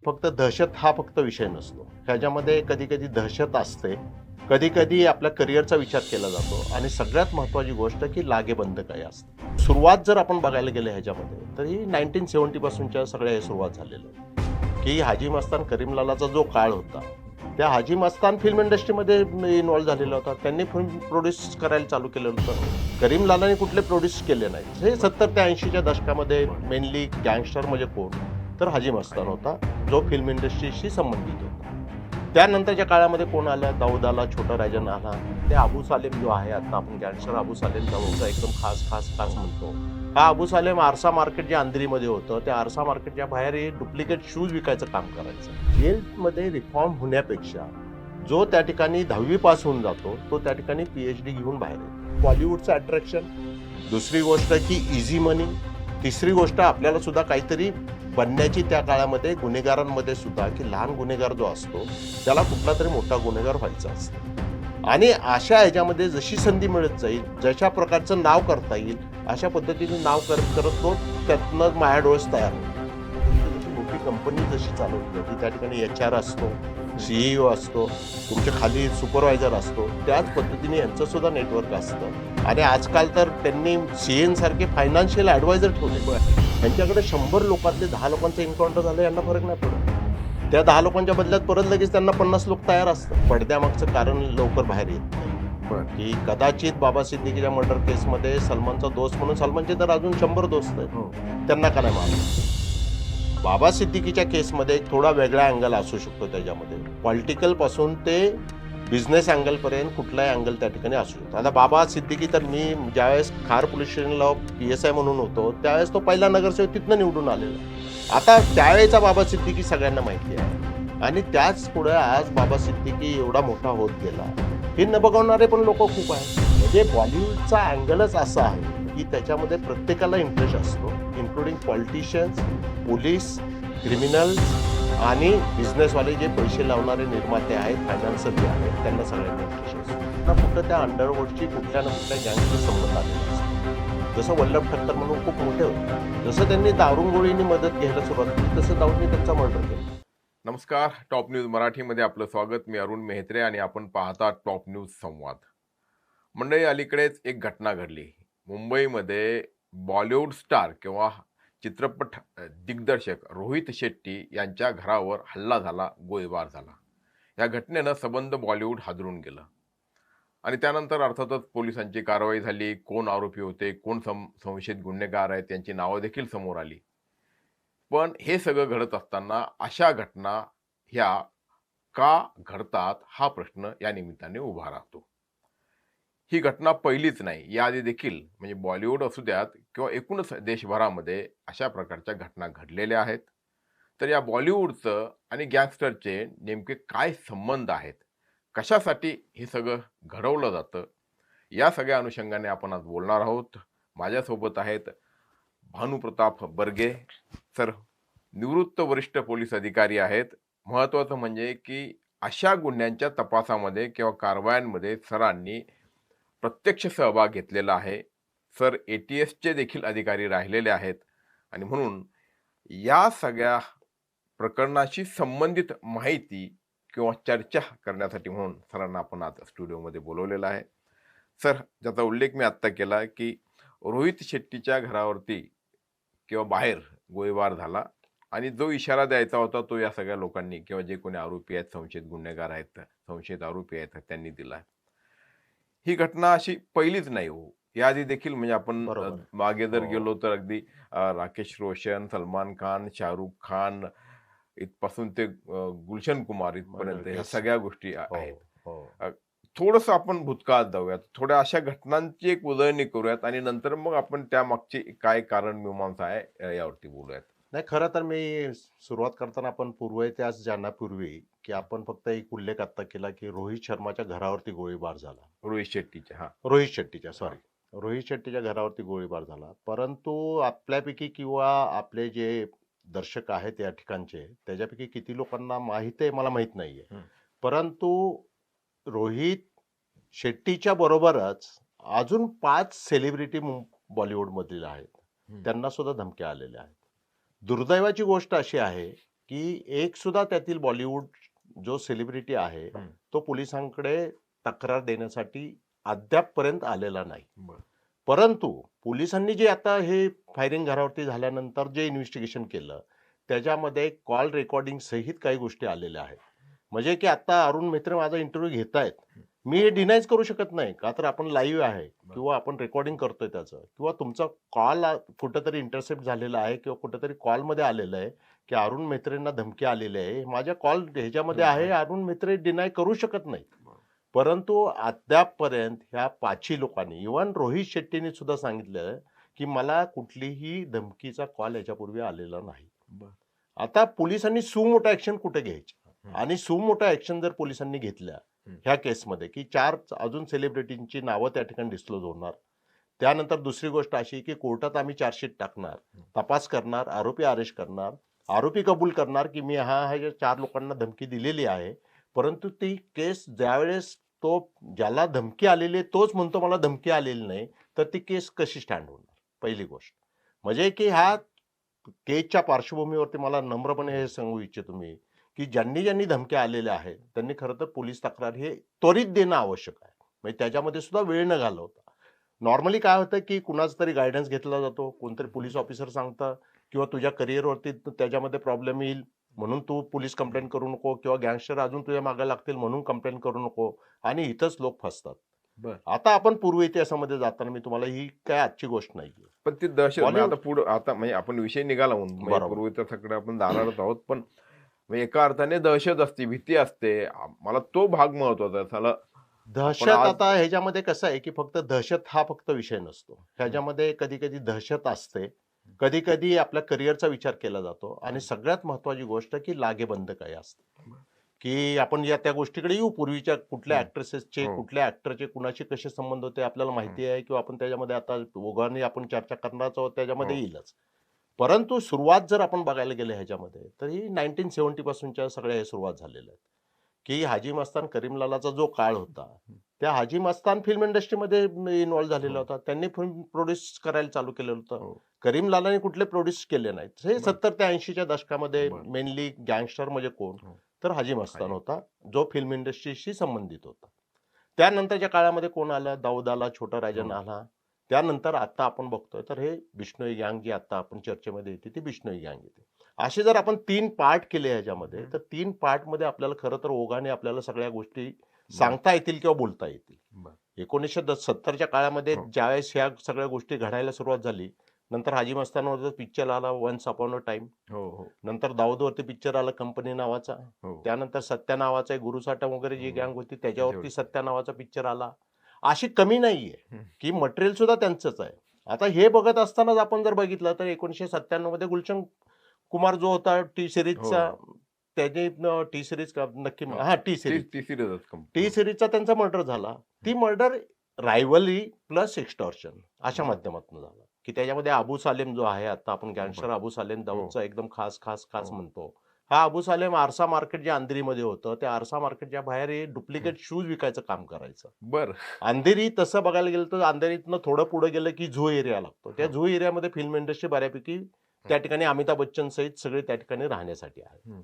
फक्त दहशत हा फक्त विषय नसतो. ह्याच्यामध्ये कधी-कधी दहशत असते. कधी-कधी आपल्या करिअरचा विचार केला जातो आणि सगळ्यात महत्त्वाची गोष्ट की लागेबंद काय असते. सुरुवात जर आपण बघायला गेलं ह्याच्यामध्ये, तर ही 1970 पासूनच्या सगळ्या हे सुरुवात झालेलं आहे, की हाजी मस्तान करीमलालाचा जो काळ होता, त्या हाजी मस्तान फिल्म इंडस्ट्रीमध्ये इन्व्हॉल्व झालेला होता. त्यांनी फिल्म प्रोड्यूस करायला चालू केलं होतं. करीमलालाने कुठले प्रोड्यूस केले नाहीत. हे 70 ते 80च्या दशकामध्ये मेनली गँगस्टर म्हणजे कोण? तर हाजी मस्तान होता, जो फिल्म इंडस्ट्रीशी संबंधित होता. त्यानंतरच्या काळामध्ये कोण आलं? दाऊद आला, छोटा राजन आला. ते अबू सालेम जो आहे, आता आपण गँगस्टर अबू सालेम दाऊदचा एकदम खास म्हणतो. हा अबू सालेम आरसा मार्केट जे अंधेरीमध्ये होतं, त्या आरसा मार्केटच्या बाहेर हे डुप्लिकेट शूज विकायचं काम करायचं. जेलमध्ये रिफॉर्म होण्यापेक्षा जो त्या ठिकाणी 10वी पास होऊन जातो, तो त्या ठिकाणी PhD घेऊन बाहेर येतो. बॉलिवूडचं अट्रॅक्शन, दुसरी गोष्ट की इझी मनी, तिसरी गोष्ट आपल्याला सुद्धा काहीतरी बनण्याची त्या काळामध्ये गुन्हेगारांमध्ये सुद्धा की लहान गुन्हेगार जो असतो त्याला कुठला तरी मोठा गुन्हेगार व्हायचा असतो आणि अशा ह्याच्यामध्ये जशी संधी मिळत जाईल, जशा प्रकारचं नाव करता येईल, अशा पद्धतीने नाव करत करत तो त्यातनं माझ्या डोळ्यास तयार होतो. मोठी कंपनी जशी चालवली जाते त्या ठिकाणी HR असतो, CEO असतो, तुमच्या खाली सुपरवायझर असतो, त्याच पद्धतीने यांचं सुद्धा नेटवर्क असतं आणि आजकाल तर त्यांनी CN सारखे फायनान्शियल ॲडवायझर ठेवले. त्यांच्याकडे 100 लोकांतले 10 लोकांचं एन्काउंटर झालं, यांना फरक नाही पडत. त्या 10 लोकांच्या बदल्यात परत लगेच त्यांना 50 लोक तयार असतात. पडद्यामागचं कारण लवकर बाहेर येत नाही की कदाचित बाबा सिद्दीकीच्या मर्डर केसमध्ये सलमानचा दोस्त म्हणून सलमानचे तर अजून 100 दोस्त आहेत, त्यांना का नाही मारलं? बाबा सिद्दीकीच्या केसमध्ये एक थोडा वेगळा अँगल असू शकतो. त्याच्यामध्ये पॉलिटिकल पासून ते बिझनेस अँगलपर्यंत कुठलाही अँगल त्या ठिकाणी असू शकतो. आता बाबा सिद्दीकी तर मी ज्यावेळेस खार पोलीस स्टेशनला PSI म्हणून होतो, त्यावेळेस तो पहिला नगरसेवक तिथनं निवडून आलेला. आता त्यावेळेचा बाबा सिद्दीकी सगळ्यांना माहिती आहे आणि त्याच पुढे आज बाबा सिद्दीकी एवढा मोठा होत गेला, हे न बघवणारे पण लोक खूप आहेत. म्हणजे बॉलिवूडचा अँगलच असा आहे की त्याच्यामध्ये प्रत्येकाला इंटरेस्ट असतो, इन्क्लुडिंग पॉलिटिशियन्स, पोलीस, क्रिमिनल्स आणि बिझनेसवाले जे पैसे लावणारे निर्माते आहेत, फायनान्सर जे आहेत, त्यांना सगळ्यांना इंटरेस्ट असतो. कुठं त्या अंडरवर्ल्डची कुठल्या ना कुठल्या गँगशी संबंध आलेला असतो. जसं वल्लभ ठक्कर म्हणून खूप मोठे होते, जसं त्यांनी दारुगोळीने मदत घ्यायला सुरुवात केली, तसं दाऊदने त्यांचा मर्डर केला. नमस्कार. टॉप न्यूज मराठीमध्ये आपलं स्वागत. मी अरुण मेहत्रे आणि आपण पाहता टॉप न्यूज संवाद. मंडळी, अलीकडेच एक घटना घडली. मुंबईमध्ये बॉलिवूड स्टार किंवा चित्रपट दिग्दर्शक रोहित शेट्टी यांच्या घरावर हल्ला झाला, गोळीबार झाला. या घटनेनं सबंध बॉलिवूड हादरून गेलं आणि त्यानंतर अर्थातच पोलिसांची कारवाई झाली. कोण आरोपी होते, कोण संशयित गुन्हेगार आहेत, त्यांची नावं देखील समोर आली. पण हे सगळं घडत असताना अशा घटना ह्या का घडतात हा प्रश्न या निमित्ताने उभा राहतो. ही घटना पहिलीच नाही. याआधी देखील म्हणजे बॉलिवूड असू द्यात किंवा एकूणच देशभरामध्ये अशा प्रकारच्या घटना घडलेल्या आहेत. तर या बॉलिवूडचं आणि गँगस्टरचे नेमके काय संबंध आहेत? कशासाठी हे सगळं घडवलं जातं? या सगळ्या अनुषंगाने आपण आज बोलणार आहोत. माझ्यासोबत आहेत भानुप्रताप बर्गे सर, निवृत्त वरिष्ठ पोलीस अधिकारी आहेत. महत्त्वाचं म्हणजे की अशा गुन्ह्यांच्या तपासामध्ये किंवा कारवायांमध्ये सरांनी प्रत्यक्ष सहभाग घेतलेला आहे. सर ATSचे देखील अधिकारी राहिलेले आहेत आणि म्हणून या सगळ्या प्रकरणाशी संबंधित माहिती किंवा चर्चा करण्यासाठी म्हणून सरांना आपण आज स्टुडिओमध्ये बोलवलेलं आहे. सर, ज्याचा उल्लेख मी आत्ता केला की रोहित शेट्टीच्या घरावरती किंवा बाहेर गोळीबार झाला आणि जो इशारा द्यायचा होता तो या सगळ्या लोकांनी किंवा जे कोणी आरोपी आहेत, संशयित गुन्हेगार आहेत, संशयित आरोपी आहेत, त्यांनी दिला. ही घटना अशी पहिलीच नाही हो. याआधी देखील म्हणजे आपण बरोबर. मागे जर हो. गेलो तर अगदी राकेश रोशन, सलमान खान, शाहरुख खान इथपासून ते गुलशन कुमार इथपर्यंत ह्या Yes. सगळ्या गोष्टी हो, आहेत. हो. थोडंसं आपण भूतकाळात जाऊयात. थोड्या अशा घटनांची एक उजळणी करूयात आणि नंतर मग आपण त्या मागची काय कारण मीमांसा आहे यावरती बोलूयात. नाही, खरं तर मी सुरुवात करताना आपण पूर्वइतिहास जाण्यापूर्वी की आपण फक्त एक उल्लेख आत्ता केला की रोहित शर्माच्या घरावरती गोळीबार झाला. रोहित शेट्टीच्या रोहित शेट्टीच्या घरावरती गोळीबार झाला. परंतु आपल्यापैकी किंवा आपले जे दर्शक आहेत या ठिकाणचे, त्याच्यापैकी किती लोकांना माहीत आहे मला माहीत नाहीये. परंतु रोहित शेट्टीच्या बरोबरच अजून 5 सेलिब्रिटी बॉलिवूडमधील आहेत. त्यांना सुद्धा धमक्या आलेल्या आहेत. दुर्दैवाची गोष्ट अशी आहे की एक सुद्धा त्यातील बॉलिवूड जो सेलिब्रिटी आहे हं. तो पोलिसांकडे तक्रार देण्यासाठी अद्यापपर्यंत आलेला नाही. बरं. परंतु पोलिसांनी जे आता हे फायरिंग घरावरती झाल्यानंतर जे इन्व्हेस्टिगेशन केलं त्याच्यामध्ये कॉल रेकॉर्डिंग सहित काही गोष्टी आलेल्या आहेत. म्हणजे की आता अरुण मित्र माझा इंटरव्ह्यू घेत आहेत, मी हे डिनाईज करू शकत नाही का, तर आपण लाईव्ह आहे किंवा आपण रेकॉर्डिंग करतोय त्याचं, किंवा तुमचा कॉल कुठंतरी इंटरसेप्ट झालेला आहे किंवा कुठंतरी कॉलमध्ये आलेलं आहे की अरुण मित्रेंना धमकी आलेली आहे, माझ्या कॉल ह्याच्यामध्ये आहे, अरुण मित्रे डिनाय करू शकत नाही. परंतु अद्यापपर्यंत ह्या 5ही लोकांनी, इव्हन रोहित शेट्टीने सुद्धा सांगितलं की मला कुठलीही धमकीचा कॉल याच्यापूर्वी आलेला नाही. आता पोलिसांनी सुमोठा ऍक्शन कुठे घ्यायची, आणि सुमोठा ऍक्शन जर पोलिसांनी घेतल्या ह्या केसमध्ये की 4 अजून सेलिब्रिटींची नावं त्या ठिकाणी डिस्क्लोज होणार. त्यानंतर दुसरी गोष्ट अशी की कोर्टात आम्ही चार्जशीट टाकणार, तपास करणार, आरोपी अरेस्ट करणार, आरोपी कबूल करणार की मी ह्या 4 लोकांना धमकी दिलेली आहे. परंतु ती केस ज्यावेळेस तो ज्याला धमकी आलेली आहे तोच म्हणतो मला धमकी आलेली नाही, तर ती केस कशी स्टँड होणार, पहिली गोष्ट. म्हणजे की ह्या केसच्या पार्श्वभूमीवरती मला नम्रपणे हे सांगू इच्छितो मी की ज्यांनी धमक्या आलेल्या आहेत त्यांनी खरं तर पोलीस तक्रार हे त्वरित देणं आवश्यक आहे. म्हणजे त्याच्यामध्ये सुद्धा वेळ न घालवता. नॉर्मली काय होतं की कुणाचा तरी गायडन्स घेतला जातो, कोणतरी पोलीस ऑफिसर सांगतं किंवा तुझ्या करिअरवरती त्याच्यामध्ये प्रॉब्लेम येईल म्हणून तू पोलीस कंप्लेंट करू नको, किंवा गँगस्टर अजून तुझ्या मागे लागतील म्हणून कंप्लेंट करू नको, आणि इथंच लोक फसतात. आता आपण पूर्व इतिहासामध्ये जाताना मी तुम्हाला ही काय आजची गोष्ट नाहीये. पण ती दहशत म्हणजे Bollywood- आता पुढे आता म्हणजे आपण विषय निघाला म्हणून म्हणजे बरोबर. पूर्वीच्याकडे आपण जाणारच आहोत, पण म्हणजे एका अर्थाने दहशत असते, भीती असते. मला तो भाग महत्वाचा आहे. चला दहशत आज- आता ह्याच्यामध्ये कसं आहे की फक्त दहशत हा फक्त विषय नसतो. ह्याच्यामध्ये कधी कधी दहशत असते, कधी कधी आपल्या करिअरचा विचार केला जातो, आणि सगळ्यात महत्वाची गोष्ट की लागेबंद काय असते, की आपण या त्या गोष्टीकडे येऊ. पूर्वीच्या कुठल्या ऍक्ट्रेसेसचे, हो. कुठल्या ऍक्टरचे कुणाशी कसे संबंध होते आपल्याला माहिती आहे, किंवा आपण त्याच्यामध्ये आता ओघाने आपण चर्चा करणारच आहोत, त्याच्यामध्ये हो. येईलच. परंतु सुरुवात जर आपण बघायला गेले ह्याच्यामध्ये, तर ही 1970 पासूनच्या सगळ्या हे सुरुवात झालेल्या आहेत. की हाजी मस्तान करीमलालाचा जो काळ होता, त्या हाजी मस्तान फिल्म इंडस्ट्रीमध्ये इन्व्हॉल्व्ह झालेला होता. त्यांनी फिल्म प्रोड्यूस करायला चालू केलेलं होतं. हो. करीमलालाने कुठले प्रोड्यूस केले नाहीत. हे 70 ते 80च्या दशकामध्ये बरं. मेनली गँगस्टर म्हणजे कोण, हो. तर हाजी मस्तान हाजी. होता, जो फिल्म इंडस्ट्रीशी संबंधित होता. त्यानंतरच्या काळामध्ये कोण आला, दाऊद आला, छोटा राजन हो. आला. त्यानंतर आता आपण बघतोय तर हे बिश्नोई गँग जी आता आपण चर्चेमध्ये येते ती बिश्नोई गँग येते. असे जर आपण 3 पार्ट केले ह्याच्यामध्ये, तर 3 पार्टमध्ये आपल्याला खरं तर ओघाने आपल्याला सगळ्या गोष्टी सांगता येतील किंवा बोलता येतील. 1970च्या काळामध्ये हो. ज्यावेळेस ह्या सगळ्या गोष्टी घडायला सुरुवात झाली, नंतर हाजी मस्तानवर पिक्चर आला वन्स अपॉन अ टाइम, हो. हो. नंतर दाऊदवरती पिक्चर आला कंपनी नावाचा, हो. त्यानंतर सत्या नावाचा एक गुरुसाटा वगैरे जी हो. गँग होती त्याच्यावरती त्याच्यावरती. सत्या नावाचा पिक्चर आला. अशी कमी नाहीये हम्म. की मटेरियल सुद्धा त्यांचंच आहे. आता हे बघत असतानाच आपण जर बघितलं तर 1997 मध्ये गुलशन कुमार जो होता टी सिरीजचा, हो. त्याने टी सिरीज नक्की हो. हा टी सिरीज ती सिरीजच टी सिरीजचा त्यांचा मर्डर झाला. ती मर्डर रायव्हली प्लस एक्स्टॉर्शन अशा माध्यमातून झाला, की त्याच्यामध्ये अबू सालेम जो आहे, आता आपण गँगस्टर अबू सालेम दाऊदचा एकदम खास हो. म्हणतो. हा अबू सालेम आरसा मार्केट जे अंधेरीमध्ये होतं, त्या आरसा मार्केटच्या बाहेर हे डुप्लिकेट शूज विकायचं काम करायचं. बर अंधेरी तसं बघायला गेलं तर अंधेरीतनं थोडं पुढे गेलं की झू एरिया लागतो. त्या झू एरियामध्ये फिल्म इंडस्ट्री बऱ्यापैकी त्या ठिकाणी अमिताभ बच्चन सहित सगळे त्या ठिकाणी राहण्यासाठी आहे.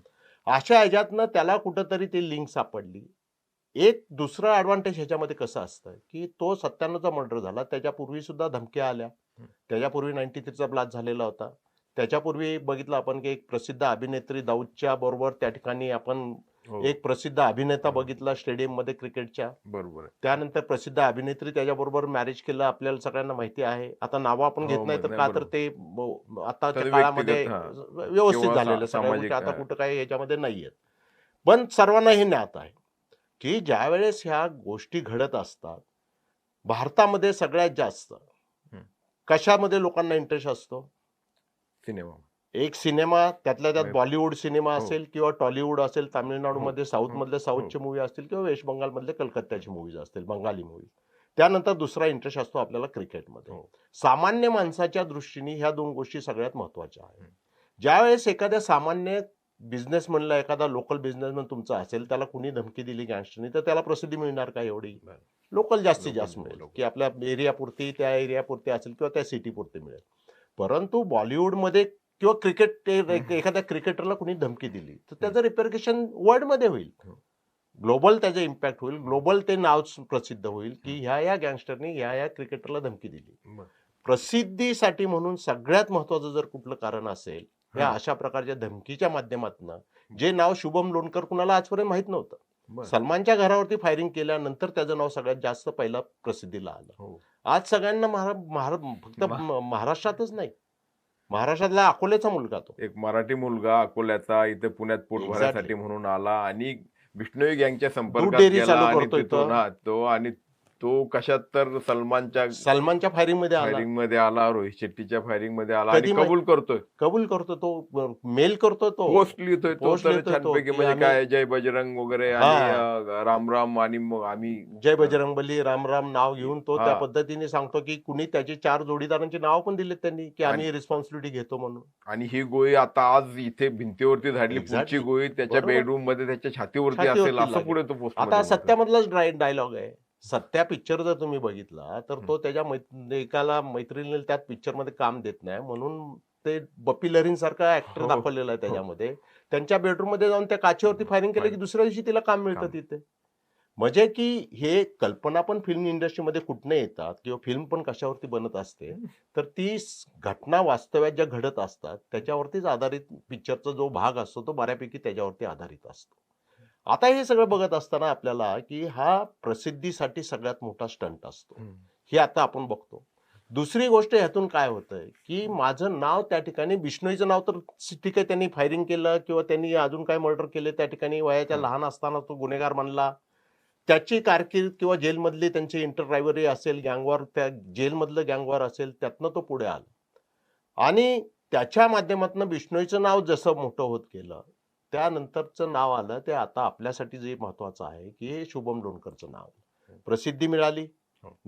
अशा ह्याच्यातनं त्याला कुठंतरी ती लिंक सापडली. एक दुसरा ऍडव्हान्टेज ह्याच्यामध्ये कसं असतं की तो 97चा मर्डर झाला, त्याच्यापूर्वी सुद्धा धमक्या आल्या, त्याच्यापूर्वी 93चा ब्लास्ट झालेला होता, त्याच्यापूर्वी बघितलं आपण की एक प्रसिद्ध अभिनेत्री दाऊदच्या बरोबर त्या ठिकाणी आपण एक प्रसिद्ध अभिनेता बघितला स्टेडियम मध्ये क्रिकेटच्या. बरोबर आहे. त्यानंतर प्रसिद्ध अभिनेत्री त्याच्याबरोबर मॅरेज केलं, आपल्याला सगळ्यांना माहिती आहे. आता नावं आपण घेत नाही तर का, तर ते आताच्या तर काळामध्ये व्यक्तिगत, व्यवस्थित किंवा झालेलं सगळ्या सामाजिक, गोष्टी आता कुठं काही याच्यामध्ये नाहीयेत. पण सर्वांना हे ज्ञात आहे की ज्यावेळेस ह्या गोष्टी घडत असतात, भारतामध्ये सगळ्यात जास्त कशामध्ये लोकांना इंटरेस्ट असतो? सिनेमा. एक सिनेमा, त्यातल्या त्यात बॉलिवूड सिनेमा हो. असेल किंवा टॉलिवूड असेल, तामिळनाडूमध्ये साऊथ मधले हो. साऊथचे मूवी असतील किंवा वेस्ट बंगालमधले कलकत्त्याचे मूवीज असतील, बंगाली मूवी. त्यानंतर दुसरा इंटरेस्ट असतो आपल्याला क्रिकेटमध्ये. हो. सामान्य माणसाच्या दृष्टीने ह्या 2 गोष्टी सगळ्यात महत्वाच्या आहेत. ज्यावेळेस एखाद्या सामान्य बिझनेसमॅनला, एखादा लोकल बिझनेसमॅन तुमचा असेल, त्याला कुणी धमकी दिली गँगस्टरनी, तर त्याला प्रसिद्धी मिळणार का एवढी? लोकल जास्तीत जास्त मिळेल, की आपल्या एरियापुरती, त्या एरियापुरती असेल किंवा त्या सिटीपुरती मिळेल. परंतु बॉलिवूडमध्ये किंवा क्रिकेट एखाद्या क्रिकेटरला कुणी धमकी दिली तर त्याचं रिपेरिकेशन वर्ल्डमध्ये होईल, ग्लोबल त्याचा इम्पॅक्ट होईल, ग्लोबल ते नाव प्रसिद्ध होईल की ह्या गँगस्टरनी ह्या क्रिकेटरला धमकी दिली. प्रसिद्धीसाठी म्हणून सगळ्यात महत्वाचं जर कुठलं कारण असेल या अशा प्रकारच्या धमकीच्या माध्यमातून जे नाव शुभम लोणकर कुणाला आजपर्यंत माहित नव्हतं. सलमानच्या घरावरती फायरिंग केल्यानंतर त्याचं नाव सगळ्यात जास्त पहिला प्रसिद्धीला आलं. आज सगळ्यांना फक्त महाराष्ट्रातच नाही, महाराष्ट्रातला अकोल्याचा मुलगा तो एक मराठी मुलगा अकोल्याचा इथे पुण्यात पोट भरण्यासाठी म्हणून आला आणि बिश्नोई गँगच्या संपर्कात गेला आणि तो आणि तो कशात तर सलमानच्या फायरिंग मध्ये आला, रोहित शेट्टीच्या फायरिंग मध्ये आला आणि कबूल करतो तो मेल करतो, तो पोस्ट लिहितोय तो छानपैकी, म्हणजे काय जय बजरंग वगैरे आणि राम राम आणि मग आम्ही जय बजरंग बली राम राम नाव घेऊन तो त्या पद्धतीने सांगतो की कुणी त्याची 4 जोडीदारांची नाव पण दिलेत त्यांनी की आम्ही रिस्पॉन्सिबिलिटी घेतो म्हणून. आणि ही गोळी आता आज इथे भिंतीवरती झाडली, पुढची गोळी त्याच्या बेडरूम मध्ये त्याच्या छातीवरती असेल असं पुढे तो पोस्ट. आता सत्यामधलाच डायलॉग आहे. सत्या पिक्चर जर तुम्ही बघितला तर तो त्याच्या एकाला मैत्रिणीला त्यात पिक्चर मध्ये काम देत नाही म्हणून ते बप्पी लहरीन सारखा ऍक्टर दाखवलेला आहे त्याच्यामध्ये. त्यांच्या बेडरूम मध्ये जाऊन त्या काचेवरती फायरिंग केलं की दुसऱ्या दिवशी तिला काम मिळतं तिथे. म्हणजे की हे कल्पना पण फिल्म इंडस्ट्रीमध्ये कुठनं येतात किंवा फिल्म पण कशावरती बनत असते तर ती घटना वास्तव्यात ज्या घडत असतात त्याच्यावरतीच आधारित पिक्चरचा जो भाग असतो तो बऱ्यापैकी त्याच्यावरती आधारित असतो. आता हे सगळं बघत असताना आपल्याला की हा प्रसिद्धीसाठी सगळ्यात मोठा स्टंट असतो हे आता आपण बघतो. दुसरी गोष्ट ह्यातून काय होतंय की माझं नाव त्या ठिकाणी बिश्नोईचं नाव तर ठीक आहे, त्यांनी फायरिंग केलं किंवा त्यांनी अजून काय मर्डर केले त्या ठिकाणी वयाच्या लहान असताना तो गुन्हेगार मानला, त्याची कारकीर्द किंवा जेलमधली त्यांची इंटरड्रायव्हरी असेल, गँगवॉर, त्या जेलमधलं गँगवॉर असेल, त्यातनं तो पुढे आला आणि त्याच्या माध्यमातून बिश्नोईचं नाव जसं मोठं होत गेलं त्यानंतरचं नाव आलं ते आता आपल्यासाठी जे महत्वाचं आहे की हे शुभम लोणकरचं नाव. प्रसिद्धी मिळाली,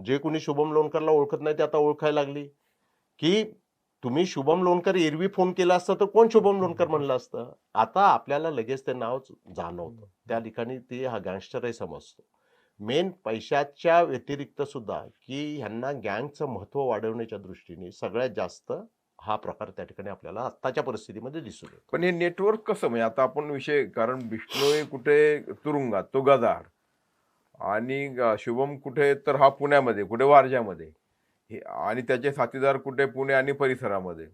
जे कोणी शुभम लोणकरला ओळखत नाही ते आता ओळखायला लागली की तुम्ही शुभम लोणकर एरवी फोन केला असता तर कोण शुभम लोणकर म्हणलं असतं. आता आपल्याला लगेच ते नाव जाणवतं, त्या ठिकाणी ते हा गँगस्टरही समजतो. मेन पैशाच्या व्यतिरिक्त सुद्धा की ह्यांना गँगचं महत्व वाढवण्याच्या दृष्टीने सगळ्यात जास्त हा प्रकार त्या ठिकाणी आपल्याला आत्ताच्या परिस्थितीमध्ये दिसून येतो. पण हे नेटवर्क कसं, म्हणजे आता आपण विषय, कारण बिश्नोई कुठे तुरुंगात तो गदार आणि शुभम कुठे तर हा पुण्यामध्ये, कुठे वारजामध्ये, आणि त्याचे साथीदार कुठे पुणे आणि परिसरामध्ये.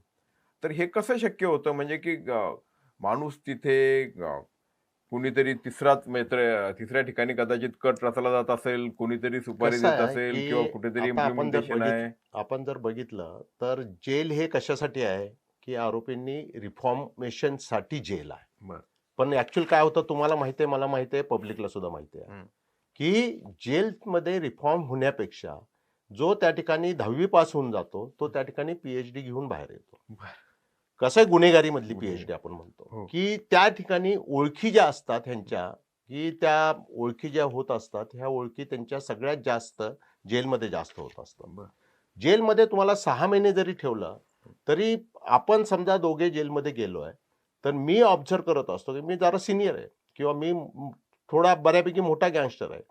तर हे कसं शक्य होतं, म्हणजे की माणूस तिथे कुणीतरी तिसऱ्या ठिकाणी कदाचित कट रचला जात असेल, कुणीतरी सुपारी देत असेल किंवा कुठेतरी इम्प्लिमेंटेशन आहे. आपण जर बघितलं तर जेल हे कशासाठी आहे की आरोपींनी रिफॉर्मेशन साठी जेल आहे. पण ऍक्च्युअल काय होतं तुम्हाला माहिती आहे, मला माहिती आहे, पब्लिकला सुद्धा माहिती आहे की जेलमध्ये रिफॉर्म होण्यापेक्षा जो त्या ठिकाणी 10वी पास होऊन जातो तो त्या ठिकाणी PhD घेऊन बाहेर येतो. कसं आहे, गुन्हेगारी मधली PhD आपण म्हणतो की त्या ठिकाणी ओळखी ज्या असतात ह्यांच्या, की त्या ओळखी ज्या होत असतात ह्या ओळखी त्यांच्या सगळ्यात जास्त जेलमध्ये जास्त होत असतात. जेलमध्ये तुम्हाला 6 महिने जरी ठेवलं तरी आपण समजा दोघे जेलमध्ये गेलोय तर मी ऑब्झर्व करत असतो की मी जरा सिनियर आहे किंवा मी थोडा बऱ्यापैकी मोठा गँगस्टर आहे.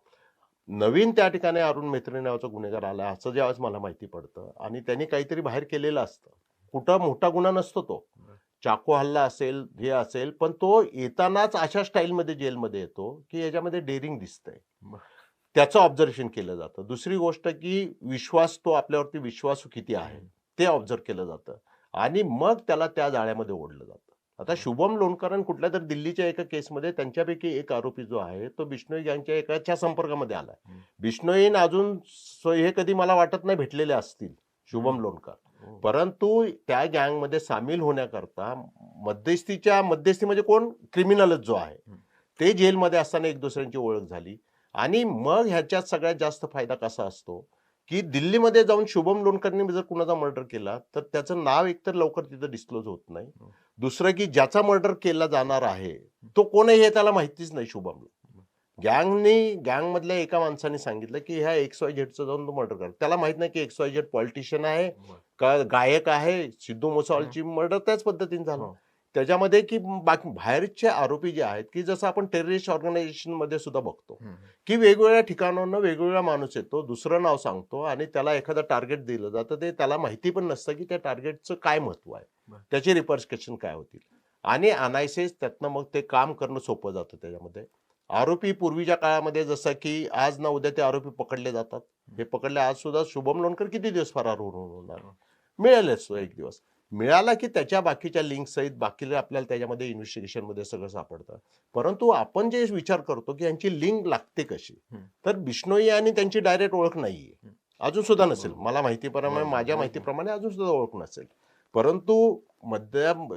नवीन त्या ठिकाणी अरुण मेहत्रे नावाचा गुन्हेगार आला असं ज्यावेळेस मला माहिती पडतं आणि त्यांनी काहीतरी बाहेर केलेलं असतं, कुठं मोठा गुन्हा नसतो तो, चाकू हल्ला असेल हे असेल, पण तो येतानाच अशा स्टाईलमध्ये जेलमध्ये येतो की याच्यामध्ये डेअरिंग दिसतंय, त्याचं ऑब्झर्वेशन केलं जातं. दुसरी गोष्ट की विश्वास, तो आपल्यावरती विश्वासू किती आहे ते ऑब्झर्व केलं जातं आणि मग त्याला त्या जाळ्यामध्ये ओढलं जातं. आता शुभम लोणकरन कुठल्या तर दिल्लीच्या एका केसमध्ये त्यांच्यापैकी एक आरोपी जो आहे तो बिश्नोई गँगच्या एकाच्या संपर्कामध्ये आलाय. बिश्नोईन अजून हे कधी मला वाटत नाही भेटलेले असतील शुभम लोणकर, परंतु त्या गँगमध्ये सामील होण्याकरता मध्यस्थी म्हणजे कोण, क्रिमिनलच जो आहे ते जेलमध्ये असताना एक दुसऱ्यांची ओळख झाली आणि मग ह्याच्यात सगळ्यात जास्त फायदा कसा असतो की दिल्लीमध्ये जाऊन शुभम लोणकरने जर कुणाचा मर्डर केला तर त्याचं नाव एकतर लवकर तिथं डिस्क्लोज होत नाही, दुसरं की ज्याचा मर्डर केला जाणार आहे तो कोण आहे हे त्याला माहितीच नाही शुभमला. गँगमधल्या एका माणसाने सांगितलं की ह्या XYZचं जाऊन तो मर्डर कर, त्याला माहित नाही की XYZ पॉलिटिशियन आहे का गायक आहे, सिद्धू मुसेवालाची मर्डर त्याच पद्धतीने झालं. त्याच्यामध्ये की बाकी बाहेरचे आरोपी जे आहेत की जसं आपण टेररिस्ट ऑर्गनायझेशन मध्ये सुद्धा बघतो की वेगवेगळ्या ठिकाणांना वेगवेगळा माणूस येतो, दुसरं नाव सांगतो आणि त्याला एखादं टार्गेट दिलं जातं, ते त्याला माहिती पण नसतं की त्या टार्गेटचं काय महत्व आहे. बरं. त्याचे रिपरकशन काय होतील आणि अनायसेस त्यातनं मग ते काम करणं सोपं जातं त्याच्यामध्ये. आरोपी पूर्वीच्या काळामध्ये जसं की आज ना उद्या ते आरोपी पकडले जातात. हे पकडले आज सुद्धा शुभम लोणकर किती दिवस फरार होणार, मिळालेच तो एक दिवस. मिळाला की त्याच्या बाकीच्या लिंक सहित बाकीला आपल्याला त्याच्यामध्ये इन्व्हेस्टिगेशनमध्ये सगळं सापडतं. परंतु आपण जे विचार करतो की यांची लिंक लागते कशी, तर बिश्नोई आणि त्यांची डायरेक्ट ओळख नाहीये, अजून सुद्धा नसेल. मला माहितीप्रमाणे, माझ्या माहितीप्रमाणे अजून सुद्धा ओळख नसेल. परंतु मध्यम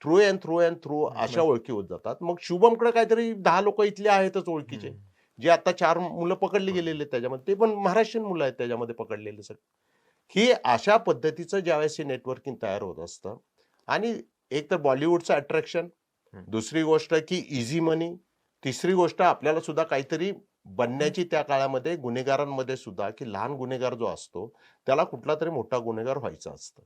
थ्रू अँड थ्रू अशा ओळखी होत जातात. मग शुभमकडे काहीतरी 10 लोक इथले आहेतच ओळखीचे, जे आता 4 मुलं पकडली गेलेले आहेत त्याच्यामध्ये, ते पण महाराष्ट्रीयन मुलं आहेत त्याच्यामध्ये पकडलेले सगळे. ही अशा पद्धतीचं ज्यावेळेस हे नेटवर्किंग तयार होत असतं आणि एक तर बॉलिवूडचं अट्रॅक्शन, दुसरी गोष्ट की इझी मनी, तिसरी गोष्ट आपल्याला सुद्धा काहीतरी बनण्याची त्या काळामध्ये गुन्हेगारांमध्ये सुद्धा, की लहान गुन्हेगार जो असतो त्याला कुठला तरी मोठा गुन्हेगार व्हायचा असतं.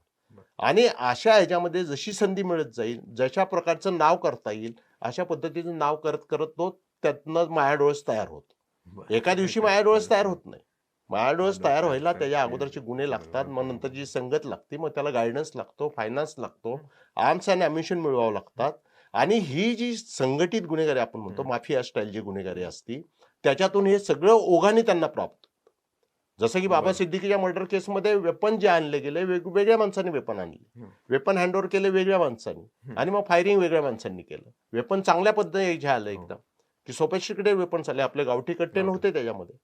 आणि अशा ह्याच्यामध्ये जशी संधी मिळत जाईल, जशा प्रकारचं नाव करता येईल, अशा पद्धतीचं नाव करत करत तो त्यातनं मायाडोळस तयार होतो. एका दिवशी मायाडोळस तयार होत नाही. मायाडोळस तयार व्हायला त्याच्या अगोदरचे गुन्हे लागतात, मग नंतरची संगत लागते, मग त्याला गायडन्स लागतो, फायनान्स लागतो, आर्म्स अँड अम्युनिशन मिळवावं लागतात. आणि ही जी संघटित गुन्हेगारी आपण म्हणतो, माफिया स्टाईल जी गुन्हेगारी असती, त्याच्यातून हे सगळं ओघाने त्यांना प्राप्त. जसं की बाबा सिद्दीकीच्या मर्डर केसमध्ये वेपन जे आणले गेले, वेगवेगळ्या माणसांनी वेपन आणले, वेपन हँडओव्हर केले वेगळ्या माणसांनी, आणि मग फायरिंग वेगळ्या माणसांनी केलं. वेपन चांगल्या पद्धतीने आलं एकदम, की सोपेस्टिकेटेड वेपन आले, आपले गावठी कट्टे नव्हते त्याच्यामध्ये.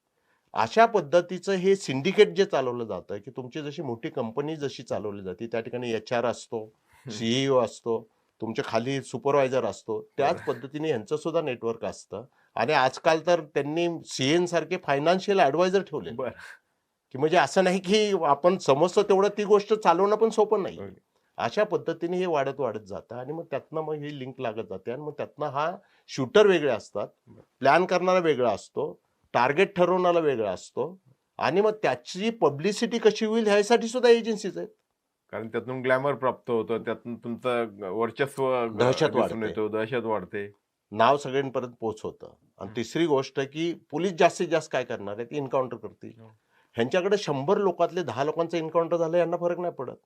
अशा पद्धतीचं हे सिंडिकेट जे चालवलं जातं, की तुमची जशी मोठी कंपनी जशी चालवली जाते, त्या ठिकाणी HR असतो, CEO असतो, तुमच्या खाली सुपरवायझर असतो, त्याच पद्धतीने यांचं सुद्धा नेटवर्क असतं. आणि आजकाल तर त्यांनी CN सारखे फायनान्शियल ऍडवायझर ठेवले, की म्हणजे असं नाही की आपण समजतो तेवढं ती गोष्ट चालवणं पण सोपं नाही. अशा पद्धतीने हे वाढत वाढत जातं आणि मग त्यातनं मग ही लिंक लागत जाते आणि मग त्यातनं हा शूटर वेगळे असतात, प्लॅन करणारा वेगळा असतो, टार्गेट ठरवणारा वेगळा असतो आणि मग त्याची पब्लिसिटी कशी होईल ह्यासाठी सुद्धा एजन्सीज आहेत. कारण त्यातून ग्लॅमर प्राप्त होतं, त्यातून तुमचं वर्चस्व दहशत दिसून वाढते. येतो, दहशत वाढते. नाव सगळ्यांपर्यंत पोहोचवतं. आणि तिसरी गोष्ट की पोलीस जास्तीत जास्त काय करणार आहेत, एन्काउंटर करतील. ह्यांच्याकडे 100 लोकातले 10 लोकांचं एन्काउंटर झालं, यांना फरक नाही पडत.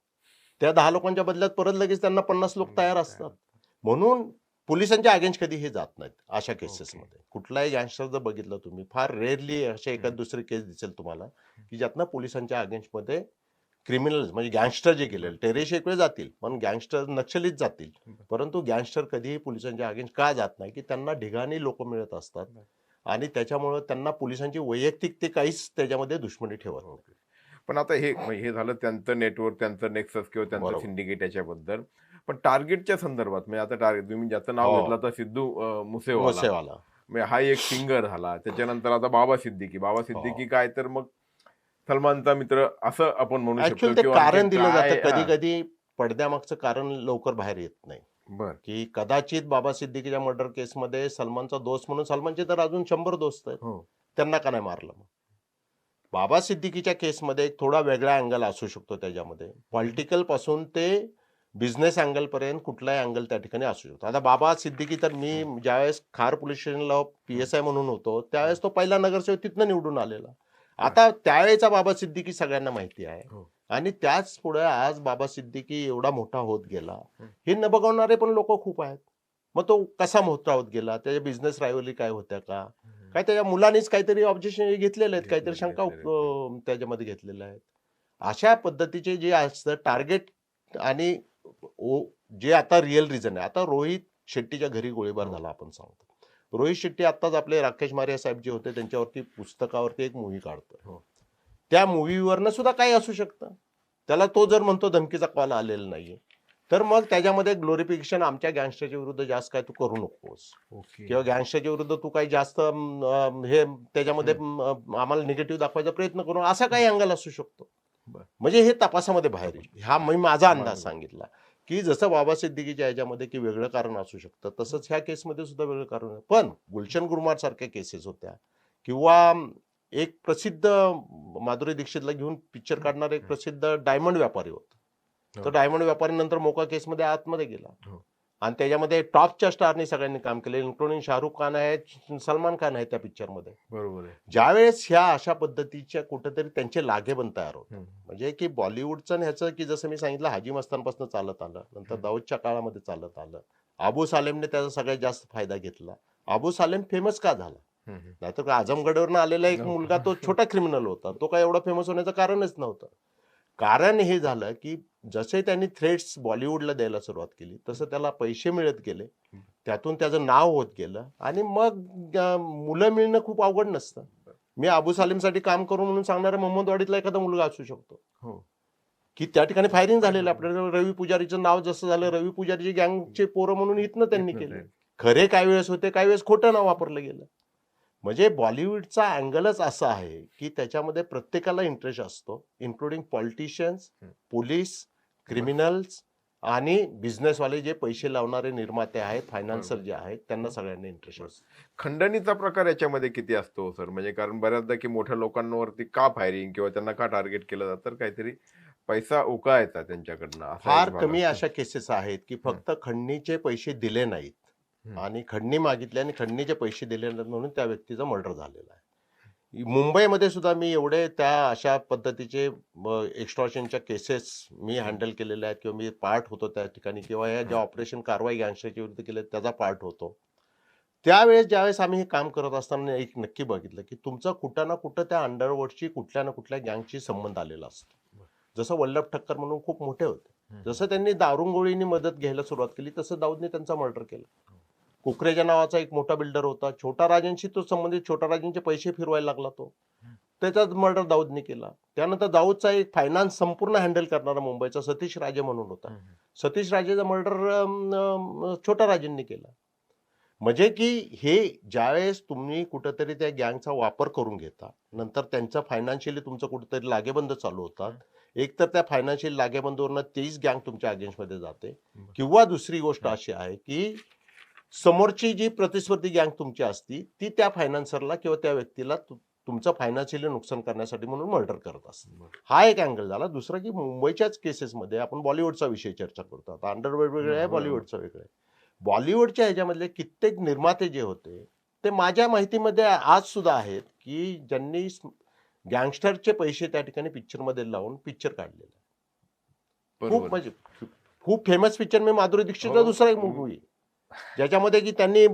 त्या 10 लोकांच्या बदल्यात परत लगेच त्यांना 50 लोक तयार असतात. म्हणून पोलिसांच्या अगेन्स्ट कधी हे जात नाहीत अशा केसेसमध्ये. कुठलाही गँगस्टर जर बघितलं तुम्ही, फार रेअरली अशा एखाद दुसरी केस दिसेल तुम्हाला, की ज्यातनं पोलिसांच्या अगेन्स्टमध्ये क्रिमिनल म्हणजे गँगस्टर जे केलेले, टेररिस्ट एक वेळ जातील, पण गँगस्टर नक्षलीच जातील. परंतु गँगस्टर कधीही पोलिसांच्या अगेन्स्ट का जात नाही, की त्यांना ढिगाणी लोक मिळत असतात आणि त्याच्यामुळे त्यांना पोलिसांची वैयक्तिक ते काहीच त्याच्यामध्ये दुश्मनी ठेवत नाही. पण आता हे झालं त्यांचं नेटवर्क, त्यांचं नेक्सस किंवा त्यांचं बरोबर. सिंडिकेट याच्याबद्दल. पण टार्गेटच्या संदर्भात म्हणजे आता टार्गेट तुम्ही ज्याचं नाव हो. घेतलं तर सिद्धू मुसेवाला, मुसेवाला. म्हणजे हा एक सिंगर झाला. त्याच्यानंतर आता बाबा सिद्दीकी काय तर मग सलमानचा मित्र असं आपण म्हणू शकतो. ऍक्च्युअली ते किंवा कारण आणखीन दिलं काय, जातं, कधी कधी पडद्यामागचं कारण लवकर बाहेर येत नाही. बर की कदाचित बाबा सिद्दीकीच्या मर्डर केसमध्ये सलमानचा दोस्त म्हणून, सलमानचे तर अजून 100 दोस्त आहेत, हो त्यांना का नाही मारलं. मग बाबा सिद्दीकीच्या केसमध्ये एक थोडा वेगळा अँगल असू शकतो त्याच्यामध्ये, पॉलिटिकल पासून ते बिझनेस अँगल पर्यंत कुठलाही अँगल त्या ठिकाणी असू शकतो. आता बाबा सिद्दीकी तर मी ज्यावेळेस खार पोलीस स्टेशनला PSI म्हणून होतो, त्यावेळेस तो पहिला नगरसेवक तिथनं निवडून आलेला. आता त्यावेळेचा बाबा सिद्दीकी सगळ्यांना माहिती आहे. हो. आणि त्याच पुढे आज बाबा सिद्दीकी एवढा मोठा होत गेला, हे न बघवणारे पण लोक खूप आहेत. मग तो कसा मोठा होत गेला, त्याच्या बिझनेस रायव्हली काय होत्या का, काय त्याच्या मुलांनीच काहीतरी ऑब्जेक्शन घेतलेले आहेत, काहीतरी शंका त्याच्यामध्ये घेतलेल्या आहेत. अशा पद्धतीचे जे असतं टार्गेट आणि जे आता रिअल रिझन आहे. आता रोहित शेट्टीच्या घरी गोळीबार झाला आपण सांगतो. रोहित शेट्टी आत्ताच आपले राकेश मारिया साहेब जे होते त्यांच्यावरती पुस्तकावरती एक मूव्ही काढतोय. त्या मूव्हीवरनं सुद्धा काही असू शकतं. त्याला तो जर म्हणतो धमकीचा कॉल आलेला नाहीये, तर मग त्याच्यामध्ये ग्लोरिफिकेशन आमच्या गँगस्टरच्या विरुद्ध जास्त काय तू करू नकोस, किंवा गँगस्टरच्या विरुद्ध तू काही जास्त हे त्याच्यामध्ये आम्हाला निगेटिव्ह दाखवायचा प्रयत्न करू, असा काही अँगल असू शकतो. म्हणजे हे तपासामध्ये बाहेर येईल. हा मी माझा अंदाज सांगितला, की जसं बाबा सिद्दीकीच्या ह्याच्यामध्ये की वेगळं कारण असू शकतं, तसंच ह्या केसमध्ये सुद्धा वेगळं कारण आहे. पण गुलशन गुरुमार सारख्या केसेस होत्या, किंवा एक प्रसिद्ध माधुरी दीक्षितला घेऊन पिक्चर काढणारा एक प्रसिद्ध डायमंड व्यापारी होता. तो डायमंड व्यापारी नंतर मोका केसमध्ये आतमध्ये गेला. आणि त्याच्यामध्ये टॉपच्या स्टारनी सगळ्यांनी काम केलं, इन्क्लुडिंग शाहरुख खान आहे, सलमान खान आहे त्या पिक्चरमध्ये. बरोबर आहे. ज्यावेळेस ह्या अशा पद्धतीच्या कुठेतरी त्यांचे लागेबंध तयार होतात, हम्म. म्हणजे की बॉलिवूडचं आणि ह्याचं, की जसं मी सांगितलं हाजी मस्तानपासून चालत आलं, नंतर हम्म. दाऊदच्या काळामध्ये चालत आलं. अबू सालेमने त्याचा सगळ्यात जास्त फायदा घेतला. अबू सालेम फेमस का झाला? हम्म. नाहीतर आझमगडवरनं आलेला एक नव्हता. मुलगा तो छोटा क्रिमिनल होता, तो काय एवढा फेमस होण्याचं कारणच नव्हतं. कारण हे झालं की जसे त्यांनी थ्रेट्स बॉलिवूडला द्यायला सुरुवात केली तसं त्याला पैसे मिळत गेले, त्यातून त्याचं नाव होत गेलं आणि मग मुलं मिळणं खूप अवघड नसतं. मी अबू सालेमसाठी काम करू म्हणून सांगणारा मोहम्मदवाडीतला एखादा मुलगा असू शकतो, हो. की त्या ठिकाणी फायरिंग झालेलं. आपल्याला रवी पुजारीचं नाव जसं झालं, रवी पुजारीची गँगचे पोरं म्हणून इथनं त्यांनी केलं. खरे काही वेळेस होते, काही वेळेस खोटं नाव वापरलं गेलं. म्हणजे बॉलिवूडचा अँगलच असा आहे की त्याच्यामध्ये प्रत्येकाला इंटरेस्ट असतो, इन्क्लुडिंग पॉलिटिशियन्स, पोलीस, क्रिमिनल्स आणि बिझनेसवाले, जे पैसे लावणारे निर्माते आहेत, फायनान्सर जे आहेत, त्यांना सगळ्यांना इंटरेस्ट असतो. खंडणीचा प्रकार याच्यामध्ये किती असतो सर? म्हणजे कारण बऱ्याचदा की मोठ्या लोकांवरती का फायरिंग किंवा त्यांना का टार्गेट केलं जातं, तर काहीतरी पैसा उकळायचा त्यांच्याकडनं, असा फार एक भाग कमी असतो. अशा केसेस आहेत की फक्त खंडणीचे पैसे दिले नाहीत आणि खंडणी मागितली आणि खंडणीचे पैसे दिले नाहीत म्हणून त्या व्यक्तीचा मर्डर झालेला आहे. मुंबईमध्ये सुद्धा मी एवढे त्या अशा पद्धतीचे एक्स्टॉर्शनच्या केसेस मी हँडल केलेल्या आहेत किंवा मी पार्ट होतो त्या ठिकाणी, किंवा या ज्या ऑपरेशन कारवाई गँगस्टरच्या विरुद्ध केले त्याचा पार्ट होतो. त्यावेळेस ज्यावेळेस आम्ही हे काम करत असताना एक नक्की बघितलं की तुमचा कुठं ना कुठं त्या अंडरवर्ल्डची कुठल्या ना कुठल्या गँगशी संबंध आलेला असतो. जसं वल्लभ ठक्कर म्हणून खूप मोठे होते, जसं त्यांनी दारुगोळीनी मदत घ्यायला सुरुवात केली तसं दाऊदने त्यांचा मर्डर केला. कुकरेजा नावाचा एक मोठा बिल्डर होता, छोटा राजांशी तो संबंधित, छोटा राजांचे पैसे फिरवायला लागला तो, त्याचा मर्डर दाऊदने केला. त्यानंतर दाऊदचा एक फायनान्स संपूर्ण हँडल करणारा मुंबईचा सतीश राजे म्हणून होता, सतीश राजेचा मर्डर छोटा राजेंनी केला. म्हणजे की हे ज्यावेळेस तुम्ही कुठंतरी त्या गँगचा वापर करून घेता, नंतर त्यांचा फायनान्शियली तुमचं कुठेतरी लागेबंद चालू होतात, एक तर त्या फायनान्शियल लागेबंदवरनं तीच गँग तुमच्या अगेन्स्टमध्ये जाते, किंवा दुसरी गोष्ट अशी आहे की समोरची जी प्रतिस्पर्धी गँग तुमची असती ती त्या फायनान्सरला किंवा त्या व्यक्तीला तुमचं फायनान्शियली नुकसान करण्यासाठी म्हणून मर्डर करत असते. हा एक अँगल झाला. दुसरा की मुंबईच्याच केसेसमध्ये आपण बॉलिवूडचा विषय चर्चा करतो, आता अंडरवर्ल्ड वेगळं आहे, बॉलिवूडचं वेगळं आहे. बॉलिवूडच्या ह्याच्यामधले कित्येक निर्माते जे होते ते माझ्या माहितीमध्ये आज सुद्धा आहेत की ज्यांनी गँगस्टरचे पैसे त्या ठिकाणी पिक्चरमध्ये लावून पिक्चर काढलेले. खूप म्हणजे खूप फेमस पिक्चर, मी माधुरी दीक्षितचा दुसरा एक मूवी ज्याच्यामध्ये की त्यांनी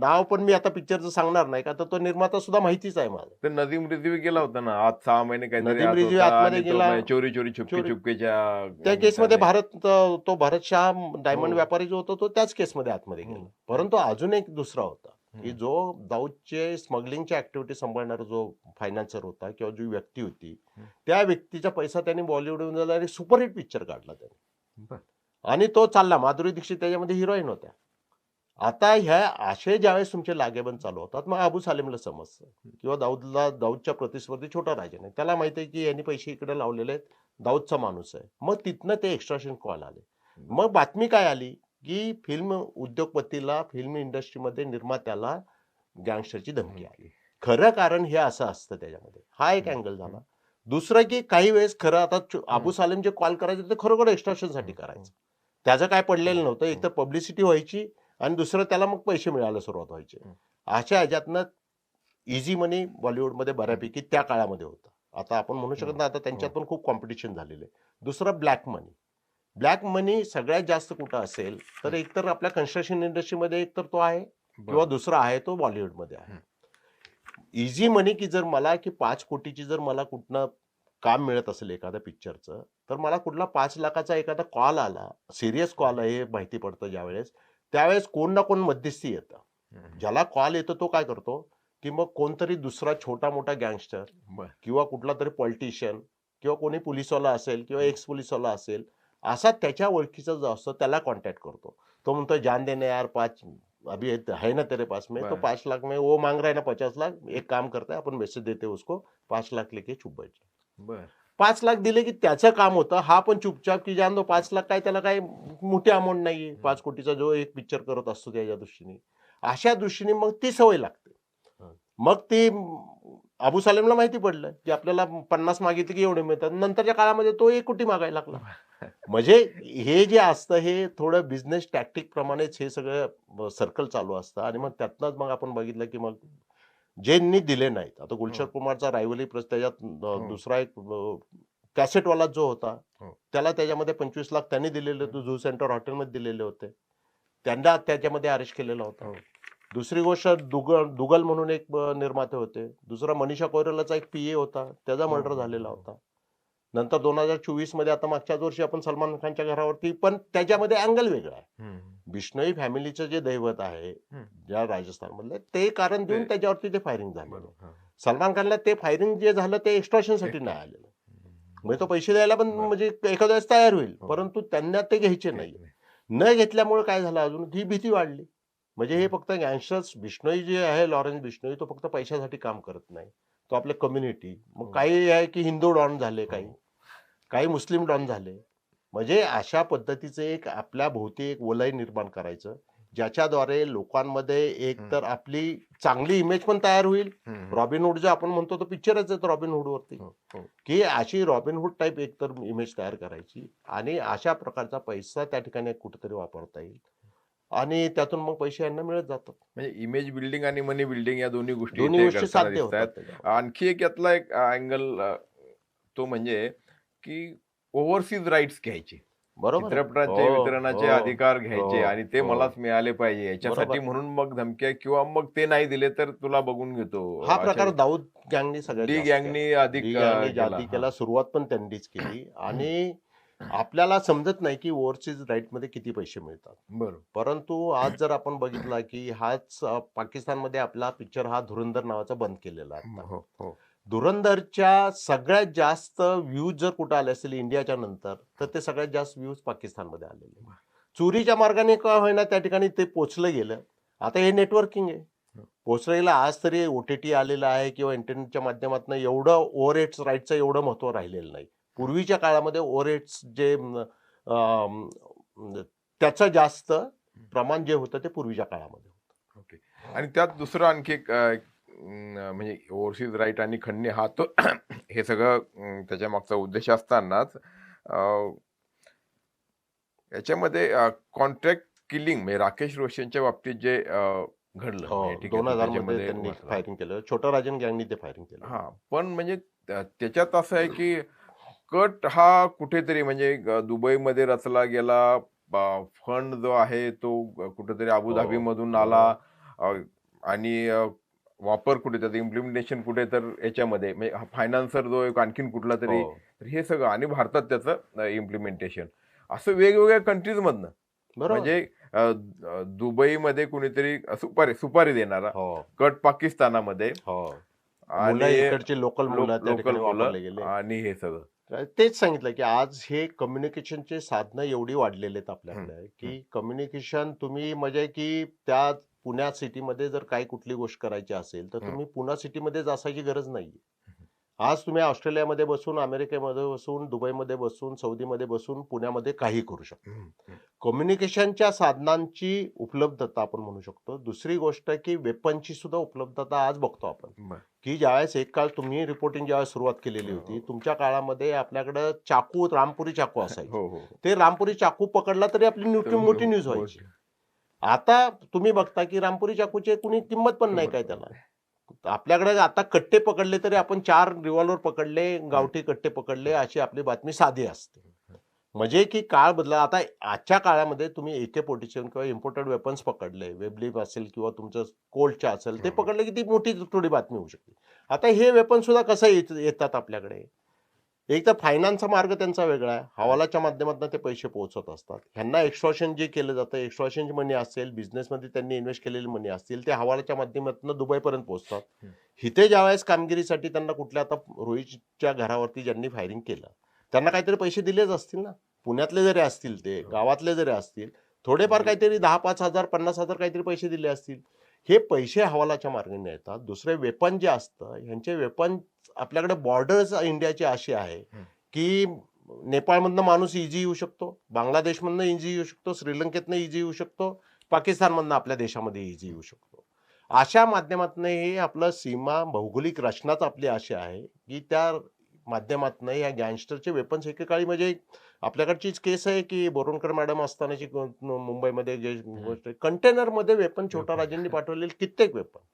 नाव पण मी आता पिक्चरचं सांगणार नाही का, तर तो निर्माता सुद्धा माहितीच आहे मला. तर नदीम रिझवी गेला होता ना आज 6 महिने काहीतरी नदीम आत रिझवी होता आतमध्ये आणि तो गेला. चोरी चोरी छुपके चोरी- छुपकेच्या त्या केसमध्ये निमित्ताने. तो भरत शाह डायमंड हो. व्यापारी जो होता तो त्याच केसमध्ये आतमध्ये गेला. परंतु अजून एक दुसरा होता की जो दाऊदचे स्मगलिंगच्या ऍक्टिव्हिटी सांभाळणारा जो फायनान्सर होता किंवा जी व्यक्ती होती, त्या व्यक्तीचा पैसा त्यांनी बॉलिवूडमध्ये सुपरहिट पिक्चर काढला त्यांनी आणि तो चालला. माधुरी दीक्षित त्याच्यामध्ये हिरोईन होत्या. आता ह्या असे ज्यावेळेस तुमचे लागेबंद चालू होतात, मग अबू सालेमला समजतं किंवा दाऊदच्या प्रतिस्पर्धी छोटा राजा नाही, त्याला माहिती आहे की यांनी पैसे इकडे लावलेले आहेत, दाऊदचा माणूस आहे. मग तिथनं ते एक्स्ट्रॅक्शन कॉल आले. मग बातमी काय आली की फिल्म उद्योगपतीला, फिल्म इंडस्ट्रीमध्ये निर्मात्याला गँगस्टरची धमकी आली. खरं कारण हे असं असतं त्याच्यामध्ये. हा एक अँगल झाला. दुसरं की काही वेळेस खरं आता अबू सालेम जे कॉल करायचे ते खरोखर एक्स्ट्रॅक्शनसाठी करायचं, त्याचं काय पडलेलं नव्हतं. एक तर पब्लिसिटी व्हायची आणि दुसरं त्याला मग पैसे मिळायला सुरुवात व्हायची. अशा ह्याच्यातनं इझी मनी बॉलिवूडमध्ये बऱ्यापैकी त्या काळामध्ये होतं. आता आपण म्हणू शकत नाही, आता त्यांच्यात पण खूप कॉम्पिटिशन झालेलं आहे. दुसरं ब्लॅक मनी. ब्लॅक मनी सगळ्यात जास्त कुठं असेल तर एकतर आपल्या कन्स्ट्रक्शन इंडस्ट्रीमध्ये एक तर तो आहे, किंवा दुसरा आहे तो बॉलिवूडमध्ये आहे. इझी मनी की जर मला की 5 कोटीची जर मला कुठनं काम मिळत असेल एखाद्या पिक्चरचं, तर मला कुठला 5 लाखाचा एखादा कॉल आला, सिरियस कॉल आहे हे माहिती पडतं ज्यावेळेस, त्यावेळेस कोण ना कोण मध्यस्थी येतं. ज्याला कॉल येतो तो काय करतो की मग कोणतरी दुसरा छोटा मोठा गँगस्टर किंवा कुठला तरी पॉलिटिशियन किंवा कोणी पोलिसवाला असेल किंवा एक्स पोलिसवाला असेल, असा त्याच्या ओळखीचा जो असतो त्याला कॉन्टॅक्ट करतो. तो म्हणतो जान देने यार, 5 अभी है ना तेरे पास में, तो 5 लाख में वो मांग रहा है ना 50 लाख, एक काम करता है अपन मैसेज देते उसको, 5 लाख लेके चुप बैठ जाए. 5 लाख दिले की त्याचं काम होतं. हा पण चुपचाप की जान दो, 5 लाख काय त्याला काय मोठी अमाऊंट नाहीये. 5 कोटीचा जो एक पिक्चर करत असतो त्याच्या दृष्टीने, अशा दृष्टीने मग ती सवय लागते. मग ती अबू सालेमला माहिती पडलं की आपल्याला 50 मागितले की एवढे मिळतात. नंतरच्या काळामध्ये तो 1 कोटी मागायला लागला. म्हणजे हे जे असतं हे थोडं बिझनेस टॅक्टिक प्रमाणेच हे सगळं सर्कल चालू असतं आणि मग त्यातनंच मग आपण बघितलं की मग ज्यांनी दिले नाहीत. आता गुलशन कुमारचा रायव्हली प्लस त्याच्यात दुसरा एक कॅसेटवाला जो होता त्याला त्याच्यामध्ये 25 लाख त्यांनी दिलेले होते. झू सेंटर हॉटेलमध्ये दिलेले होते. त्यांना त्याच्यामध्ये अरेस्ट केलेला होता. दुसरी गोष्ट दुगल म्हणून एक निर्माते होते. दुसरा मनीषा कोइरालाचा एक पीए होता. त्याचा मर्डर झालेला होता. नंतर 2024 मध्ये आता मागच्याच वर्षी आपण सलमान खानच्या घरावरती पण त्याच्यामध्ये अँगल वेगळा आहे. बिश्नोई फॅमिलीचं जे दैवत आहे ज्या राजस्थानमधलं ते कारण देऊन त्याच्यावरती ते फायरिंग झालं. सलमान खानला ते फायरिंग जे झालं ते एक्स्ट्रॉशनसाठी नाही आलेलं. म्हणजे तो पैसे द्यायला पण म्हणजे एखाद्या वेळेस तयार होईल परंतु त्यांना ते घ्यायचे नाही. न घेतल्यामुळे काय झालं अजून ही भीती वाढली. म्हणजे हे फक्त गँगस्टर्स बिश्नोई जे आहे लॉरेन्स बिश्नोई तो फक्त पैशासाठी काम करत नाही. तो आपल्या कम्युनिटी मग काही आहे की हिंदू डॉन झाले काही मुस्लिम डॉन झाले. म्हणजे अशा पद्धतीचं एक आपल्या भोवती एक वलय निर्माण करायचं ज्याच्याद्वारे लोकांमध्ये एक तर आपली चांगली इमेज पण तयार होईल. रॉबिनहूड जो आपण म्हणतो तो पिक्चरच आहे रॉबिनहूड वरती की अशी रॉबिनहूड टाईप एक तर इमेज तयार करायची आणि अशा प्रकारचा पैसा त्या ठिकाणी कुठेतरी वापरता येईल आणि त्यातून मग पैसे यांना मिळत जातात. म्हणजे इमेज बिल्डिंग आणि मनी बिल्डिंग या दोन्ही गोष्टी दोन्ही इथे गोष्टी घडताना साध्य होतात दिसतात. त्याच्यावर. आणखी एक यातला एक अँगल तो म्हणजे की ओव्हरसीज राईट्स घ्यायचे. बरोबर आहे. चित्रपटाचे हो, वितरणाचे हो, अधिकार घ्यायचे हो, आणि ते हो. मलाच मिळाले पाहिजे याच्यासाठी बरोबर. म्हणून मग धमक्या किंवा मग ते नाही दिले तर तुला बघून घेतो. हा अशा प्रकार दाऊद गँगनी सगळ्यात डी जास्त गँगनी केला. अधिक डी गँगनी केला. जाती केला. सुरुवात पण त्यांनीच केली आणि आपल्याला समजत नाही की ओव्हरसीज राईटमध्ये किती पैसे मिळतात. बरोबर. परंतु आज जर आपण बघितला की हाच पाकिस्तानमध्ये आपला पिक्चर हा धुरंधर नावाचा बंद केलेला आहे. हो, हो. धुरंधरच्या सगळ्यात जास्त व्ह्यूज जर कुठे आले असतील इंडियाच्या नंतर तर ते सगळ्यात जास्त व्ह्यूज पाकिस्तानमध्ये आलेले. चोरीच्या मार्गाने का होईना त्या ठिकाणी ते पोचलं गेलं. आता हे नेटवर्किंग आहे. पोचलेलं आज तरी OTT आलेलं आहे किंवा इंटरनेटच्या माध्यमातून एवढं ओव्हर रेट्स राईटचं एवढं महत्व राहिलेलं नाही. पूर्वीच्या काळामध्ये ओव्हर रेट्स जे त्याचं जास्त प्रमाण जे होतं ते पूर्वीच्या काळामध्ये होतं. ओके. आणि त्यात दुसरं आणखी एक म्हणजे ओव्हरसीज राईट आणि खंडणी हा तो हे सगळं त्याच्या मागचा उद्देश असतानाच याच्यामध्ये कॉन्ट्रॅक्ट किलिंग म्हणजे राकेश रोशनच्या बाबतीत जे घडलं म्हणजे ठीक आहे, तो 2000 मध्ये त्याच्यामध्ये त्यांनी वाचला. फायरिंग केलं. छोटा राजन गँगनी ते फायरिंग केलं. हा पण म्हणजे त्याच्यात असं आहे की कट हा कुठेतरी म्हणजे दुबईमध्ये रचला गेला. फंड जो आहे तो कुठेतरी अबुधाबी मधून आला आणि वापर कुठे त्याचं इम्प्लिमेंटेशन कुठे तर याच्यामध्ये म्हणजे फायनान्सर जो एक आणखीन कुठला तरी तर हे सगळं आणि भारतात त्याचं इम्प्लिमेंटेशन असं वेगवेगळ्या कंट्रीज मधनं म्हणजे दुबईमध्ये कुणीतरी सुपारी देणारा कट पाकिस्तानामध्ये आणि लोकल मुलं आणि हे सगळं तेच सांगितलं की आज हे कम्युनिकेशनचे साधनं एवढी वाढलेले आहेत आपल्याकडे की कम्युनिकेशन तुम्ही म्हणजे की त्या पुण्या सिटीमध्ये जर काही कुठली गोष्ट करायची असेल तर तुम्ही पुणे सिटीमध्येच असायची गरज नाही. आज तुम्ही ऑस्ट्रेलियामध्ये बसून अमेरिकेमध्ये बसून दुबईमध्ये बसून सौदीमध्ये बसून पुण्यामध्ये काही करू शकता. कम्युनिकेशनच्या साधनांची उपलब्धता आपण म्हणू शकतो. दुसरी गोष्ट की वेपनची सुद्धा उपलब्धता आज बघतो आपण की ज्यावेळेस एक काळ तुम्ही रिपोर्टिंग ज्यावेळेस सुरुवात केलेली होती तुमच्या काळामध्ये आपल्याकडे चाकू रामपुरी चाकू असायचे. ते रामपुरी चाकू पकडला तरी आपली मोठी न्यूज व्हायची. आता तुम्ही बघता की रामपुरी चाकूची कुणी किंमत पण नाही काय त्याला. आपल्याकडे आता कट्टे पकडले तरी आपण 4 रिव्हॉल्वर पकडले गावठी कट्टे पकडले अशी आपली बातमी साधी असते. म्हणजे की काळ बदला. आता आजच्या काळामध्ये तुम्ही AK-47 किंवा इम्पोर्टेड वेपन्स पकडले वेबलिप असेल किंवा तुमचं कोल्टच्या असेल ते पकडले की ती मोठी थोडी बातमी होऊ शकते. आता हे वेपन सुद्धा कसं येतात आपल्याकडे. एक तर फायनान्सचा मार्ग त्यांचा वेगळा आहे. हवालाच्या माध्यमातून ते पैसे पोहोचत असतात. ह्यांना एक्स्ट्रॉशन जे केलं जातं एक्स्ट्रॉशन मनी असेल बिझनेसमध्ये त्यांनी इन्व्हेस्ट केलेली मनी असतील ते हवालाच्या माध्यमातून दुबईपर्यंत पोहोचतात. इथे ज्यावेळेस कामगिरीसाठी त्यांना कुठल्या आता रोहितच्या घरावरती ज्यांनी फायरिंग केलं त्यांना काहीतरी पैसे दिलेच असतील ना. पुण्यातले जरी असतील ते गावातले जरी असतील थोडेफार काहीतरी 10,000-5,000 50,000 काहीतरी पैसे दिले असतील. हे पैसे हवालाच्या मार्गाने येतात. दुसरे वेपन जे असतं ह्यांचे वेपन आपल्याकडे बॉर्डर्स इंडियाची अशी आहे की नेपाळमधनं माणूस इझी येऊ शकतो, बांगलादेशमधनं इझी येऊ शकतो, श्रीलंकेतनं इझी येऊ शकतो, पाकिस्तानमधनं आपल्या देशामध्ये इझी येऊ शकतो. अशा माध्यमातून हे आपलं सीमा भौगोलिक रचनाच आपली अशी आहे की त्या माध्यमातून या गँगस्टरचे वेपन्स एकेकाळी म्हणजे आपल्याकडचीच केस आहे की बोरवणकर मॅडम असतानाची मुंबईमध्ये जे गोष्ट कंटेनरमध्ये वेपन छोटा राजेंनी पाठवलेले कित्येक वेपन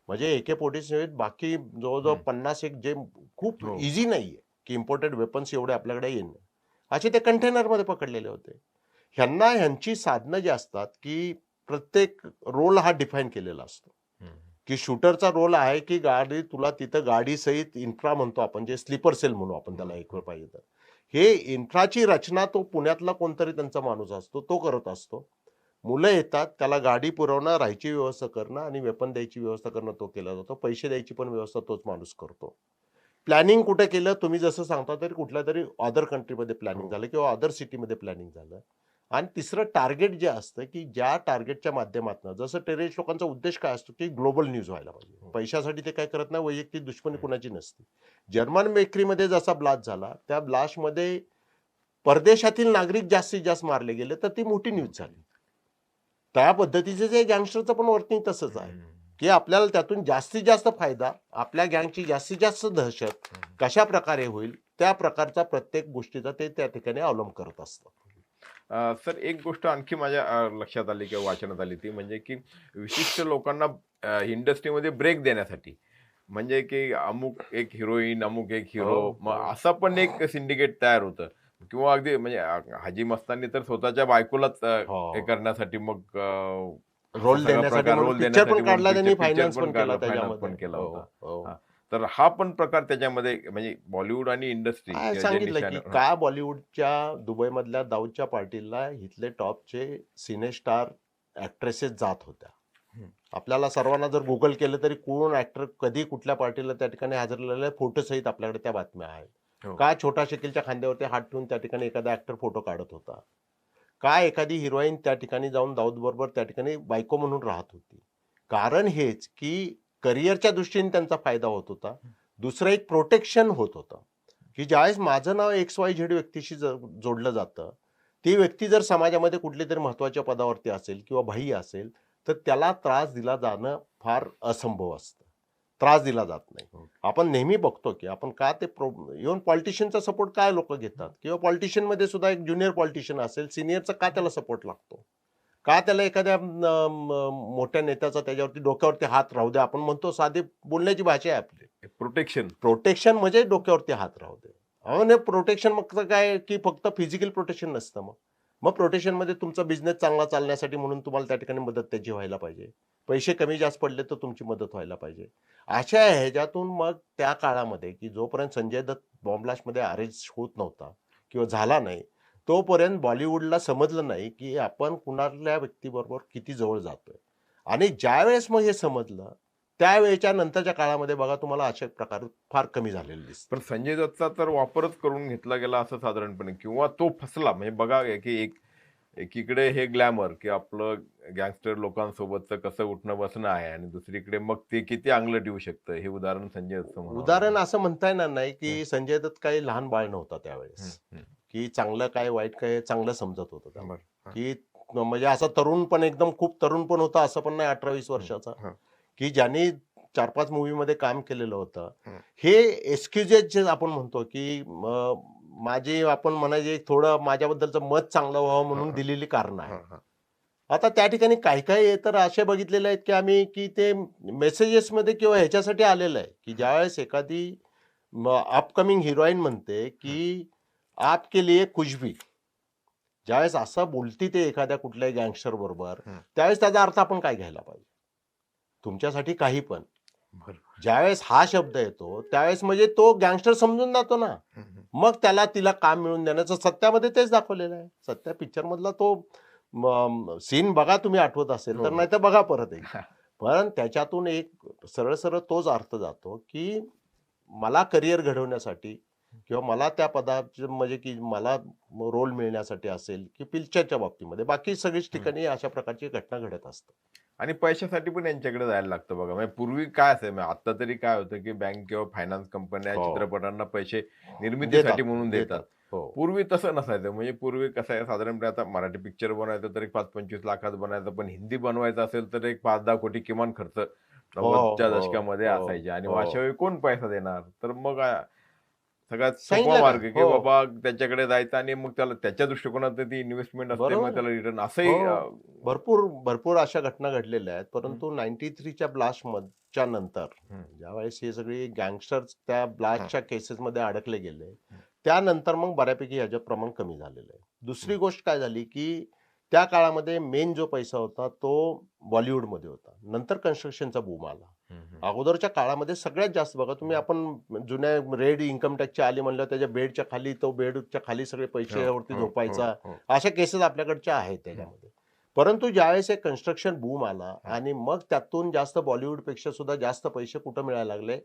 म्हणजे AK-47 बाकी जवळजवळ 50 एक जे खूप हो. इझी नाहीये की इम्पोर्टेड वेपन्स एवढे आपल्याकडे येणं असे ते कंटेनरमध्ये पकडलेले होते. ह्यांची साधनं जी असतात की प्रत्येक रोल हा डिफाईन केलेला असतो की शूटरचा रोल आहे की गाडी तुला तिथं गाडी सहित इन्फ्रा म्हणतो आपण जे स्लीपर सेल म्हणू आपण त्याला एक वेळ पाहिजे तर हे इन्फ्राची रचना तो पुण्यातला कोणतरी त्यांचा माणूस असतो तो करत असतो. मुलं येतात त्याला गाडी पुरवणं राहायची व्यवस्था करणं आणि वेपन द्यायची व्यवस्था करणं तो केला जातो. पैसे द्यायची पण व्यवस्था तोच माणूस करतो. प्लॅनिंग कुठे केलं तुम्ही जसं सांगता तरी कुठल्या तरी अदर कंट्रीमध्ये प्लॅनिंग झालं किंवा अदर सिटीमध्ये प्लॅनिंग झालं. आणि तिसरं टार्गेट जे असतं की ज्या टार्गेटच्या माध्यमातून जसं टेररिस्ट लोकांचा उद्देश काय असतो की ग्लोबल न्यूज व्हायला पाहिजे. पैशासाठी ते काय करत नाही वैयक्तिक दुश्मनी कुणाची नसते. जर्मन बेकरीमध्ये जसा ब्लास्ट झाला त्या ब्लास्टमध्ये परदेशातील नागरिक जास्तीत जास्त मारले गेले तर ती मोठी न्यूज झाली. त्या पद्धतीचे जे गँगस्टरचं पण वर्किंग तसंच आहे की आपल्याला त्यातून जास्तीत जास्त फायदा आपल्या गँगची जास्तीत जास्त दहशत कशा प्रकारे होईल त्या प्रकारचा प्रत्येक गोष्टीचा ते त्या ठिकाणी अवलंब करत असतात. सर एक गोष्ट आणखी माझ्या लक्षात आली किंवा वाचनात आली ती म्हणजे की विशिष्ट लोकांना इंडस्ट्रीमध्ये ब्रेक देण्यासाठी म्हणजे की अमुक एक हिरोईन अमुक एक हिरो हो, मग हो. असं पण एक सिंडिकेट तयार होतं किंवा अगदी म्हणजे हाजी मस्तानी तर स्वतःच्या बायकोलाच हे हो. करण्यासाठी मग असा रोल सगळा देण्यासाठी प्रकार म्हणून रोल पिक्चर देण्यासाठी पण म्हणून काढला त्यांनी पिक्चर फायनान्स पण पण केला काढला फायनान्स त्याच्यामध्ये. पण केला हो, होता. हो. हा. तर हा पण प्रकार त्याच्यामध्ये म्हणजे बॉलिवूड आणि इंडस्ट्री काय जे सांगितलं की निशाणे का बॉलिवूडच्या दुबईमधल्या दाऊदच्या पार्टीला इथले टॉपचे सिने स्टार ऍक्ट्रेसेस जात होत्या. हम्म. आपल्याला सर्वांना जर गुगल केलं तरी कोण ऍक्टर कधी कुठल्या पार्टीला त्या ठिकाणी हजर राहिलेले फोटो सहित आपल्याकडे त्या बातम्या आहेत. हो. का छोटा शकीलच्या खांद्यावरती हात ठेवून त्या ठिकाणी एखादा ऍक्टर फोटो काढत होता. का एखादी हिरोईन त्या ठिकाणी जाऊन दाऊद बरोबर त्या ठिकाणी बायको म्हणून राहत होती. कारण हेच की करिअरच्या दृष्टीने त्यांचा फायदा होत होता. दुसरं एक प्रोटेक्शन होत होतं की ज्यावेळेस माझं नाव XYZ व्यक्तीशी जोडलं जातं ती व्यक्ती जर समाजामध्ये कुठली तरी महत्वाच्या पदावरती असेल किंवा भाई असेल तर त्याला त्रास दिला जाणं फार असंभव असतं. त्रास दिला जात नाही. आपण नेहमी बघतो की आपण का ते इव्हन पॉलिटिशियनचा सपोर्ट काय लोक घेतात किंवा पॉलिटिशियनमध्ये सुद्धा एक ज्युनियर पॉलिटिशियन असेल सिनियरचा का त्याला सपोर्ट लागतो. का त्याला एखाद्या मोठ्या नेत्याचा त्याच्यावरती डोक्यावरती हात राहू दे आपण म्हणतो साधी बोलण्याची भाषा आहे आपली. प्रोटेक्शन प्रोटेक्शन म्हणजे डोक्यावरती हात राहू दे. अहो नाही प्रोटेक्शन मग काय की फक्त फिजिकल प्रोटेक्शन नसतं मग प्रोटेक्शनमध्ये तुमचा बिझनेस चांगला चालण्यासाठी म्हणून तुम्हाला त्या ठिकाणी मदत त्याची व्हायला पाहिजे. पैसे कमी जास्त पडले तर तुमची मदत व्हायला पाहिजे. अशा ह्याच्यातून मग त्या काळामध्ये की जोपर्यंत संजय दत्त बॉम्ब ब्लास्टमध्ये अरेस्ट होत नव्हता किंवा झाला नाही तोपर्यंत बॉलिवूडला समजलं नाही की आपण कुणाल्या व्यक्तीबरोबर किती जवळ जातोय. आणि ज्यावेळेस मग हे समजलं त्यावेळेच्या नंतरच्या काळामध्ये बघा तुम्हाला अशा प्रकार फार कमी झालेले दिसतात. पण संजय दत्तचा तर वापरच करून घेतला गेला असं साधारणपणे किंवा तो फसला म्हणजे बघा की एकीकडे हे ग्लॅमर की आपलं गँगस्टर लोकांसोबतचं कसं उठणं बसणं आहे आणि दुसरीकडे मग ते किती अंगलट येऊ शकतं हे उदाहरण संजय दत्त उदाहरण असं म्हणता येणार नाही की संजय दत्त काही लहान बाळ नव्हता त्यावेळेस की चांगलं काय वाईट काय चांगलं समजत होतं त्यामुळे की म्हणजे असा तरुण पण एकदम खूप तरुण पण होता असं पण नाही 18-20 वर्षाचा की ज्यांनी 4-5 मूवीमध्ये काम केलेलं होतं. हे एक्सक्युजेस जे आपण म्हणतो की माझी आपण म्हणायचे थोडं माझ्याबद्दलचं मत चांगलं व्हावं म्हणून दिलेली कारण आहे. आता त्या ठिकाणी काही तर असे बघितलेले आहेत की आम्ही की ते मेसेजेसमध्ये किंवा ह्याच्यासाठी आलेलं आहे की ज्यावेळेस एखादी अपकमिंग हिरोईन म्हणते की आपके लिए कुछ भी ज्यावेळेस असं बोलती ते एखाद्या कुठल्याही गँगस्टर बरोबर त्यावेळेस त्याचा अर्थ आपण काय घ्यायला पाहिजे. तुमच्यासाठी काही पण ज्यावेळेस हा शब्द येतो त्यावेळेस म्हणजे तो गँगस्टर समजून जातो ना. मग त्याला तिला काम मिळवून देण्याचं सत्यामध्ये तेच दाखवलेलं आहे. सत्या पिक्चर मधला तो सीन बघा तुम्ही आठवत असेल तर नाही तर बघा परत एक. पण त्याच्यातून एक सरळ सरळ तोच अर्थ जातो की मला करिअर घडवण्यासाठी किंवा मला त्या पदाचे म्हणजे की मला रोल मिळण्यासाठी असेल की पिक्चरच्या बाबतीमध्ये बाकी सगळीच ठिकाणी अशा प्रकारची घटना घडत असतात. आणि पैशासाठी पण यांच्याकडे जायला लागतं बघा म्हणजे पूर्वी काय असेल आता तरी काय होतं की बँक किंवा फायनान्स कंपन्या चित्रपटांना पैसे निर्मितीसाठी म्हणून देतात हो. पूर्वी तसं नसायचं. म्हणजे पूर्वी कसं आहे, साधारणपणे आता मराठी पिक्चर बनवायचं तर एक 5-25 लाखात बनायचं, पण हिंदी बनवायचं असेल तर एक 5-10 कोटी किमान खर्च हो, 90च्या हो, दशकामध्ये हो, असायचे आणि मग अशा हो. वेळी कोण पैसा देणार? तर मग सगळ्यात सोपा सांगितलं का? मार्ग आहे, की हो, बाबा त्याच्याकडे जायचं आणि मग त्याला त्याच्या दृष्टिकोनातून ती इन्व्हेस्टमेंट असते, मग बरोबर आहे. त्याला रिटर्न हो. असंही भरपूर, भरपूर अशा घटना घडलेल्या आहेत. हं, परंतु 93च्या ब्लास्टच्या नंतर हं, ज्यावेळेस हे सगळी गँगस्टर्स त्या हं, ब्लास्टच्या केसेसमध्ये अडकले गेले, हं, त्यानंतर मग बऱ्यापैकी ह्याचं प्रमाण कमी झालेलं आहे. हं, दुसरी गोष्ट काय झाली, की त्या काळामध्ये मेन जो पैसा होता तो बॉलिवूडमध्ये होता. नंतर कन्स्ट्रक्शनचा बूम आला. हं, हं. अगोदरच्या काळामध्ये सगळ्यात जास्त बघा तुम्ही आपण जुन्या रेड इन्कम टॅक्सची आली म्हणलं त्याच्या बेडच्या खाली तो बेडच्या खाली सगळे हो, पैशावरती हो, हो, झोपायचा. हो. अशा केसेस आपल्याकडच्या आहेत हं, त्याच्यामध्ये. परंतु ज्यावेळेस एक कन्स्ट्रक्शन बूम आला हं, आणि मग त्यातून जास्त बॉलिवूडपेक्षा सुद्धा जास्त पैसे कुठं मिळायला लागले?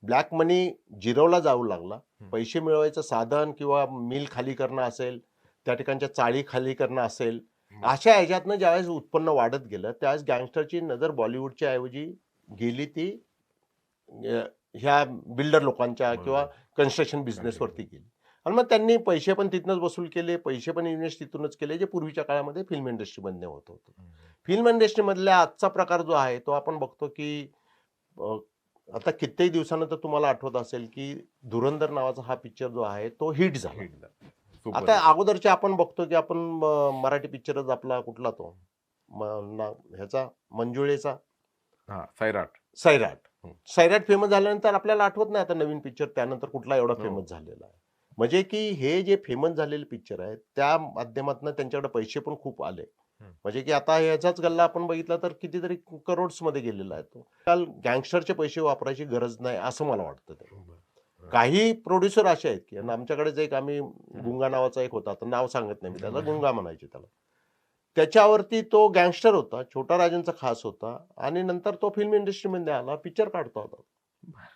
ब्लॅक मनी जिरवला जाऊ लागला. हं, पैसे मिळवायचं साधन किंवा मिल खाली करणं असेल, त्या ठिकाणच्या चाळी खाली करणं असेल, हं. अशा ह्याच्यातनं ज्यावेळेस उत्पन्न वाढत गेलं, त्यावेळेस गँगस्टरची नजर बॉलिवूडच्या ऐवजी गेली ती ह्या बिल्डर लोकांच्या किंवा बरोबर. कन्स्ट्रक्शन बिझनेसवरती गेली. आणि मग त्यांनी पैसे पण तिथनंच वसूल केले, पैसे पण इन्व्हेस्ट तिथूनच केले, जे पूर्वीच्या काळामध्ये फिल्म इंडस्ट्रीमधनं होत होतं. हं, फिल्म इंडस्ट्रीमधला आजचा प्रकार जो आहे, तो आपण बघतो की अ, आता कित्येक दिवसानंतर तुम्हाला आठवत असेल की धुरंधर नावाचा हा पिक्चर जो आहे, तो हिट झाला. हिट झालं. सुपर आता हिट. अगोदरचे आपण बघतो की आपण मराठी पिक्चरच आपला कुठला तो म ह्याचा मंजुळेचा हां, सैराट. सैराट. हं. सैराट फेमस झाल्यानंतर आपल्याला आठवत नाही आता नवीन पिक्चर त्यानंतर कुठला एवढा हो. फेमस झालेला आहे. म्हणजे की हे जे फेमस झालेले पिक्चर आहेत, त्या माध्यमातून त्यांच्याकडे पैसे पण खूप आले. हं. म्हणजे की आता ह्याचाच गल्ला आपण बघितला तर कितीतरी करोड्समध्ये गेलेला आहे तो. काल गँगस्टरचे पैसे वापरायची गरज नाही असं मला वाटतं ते. बरं. बरं. काही प्रोड्युसर असे आहेत की आणि हं. आमच्याकडेच एक आम्ही गुंगा नावाचा एक होता. आता नाव सांगत नाही मी त्याला, बरं. गुंगा म्हणायचे त्याला. त्याच्यावरती तो गँगस्टर होता, छोटा राजांचा खास होता आणि नंतर तो फिल्म इंडस्ट्रीमध्ये आला, पिक्चर काढतो होता.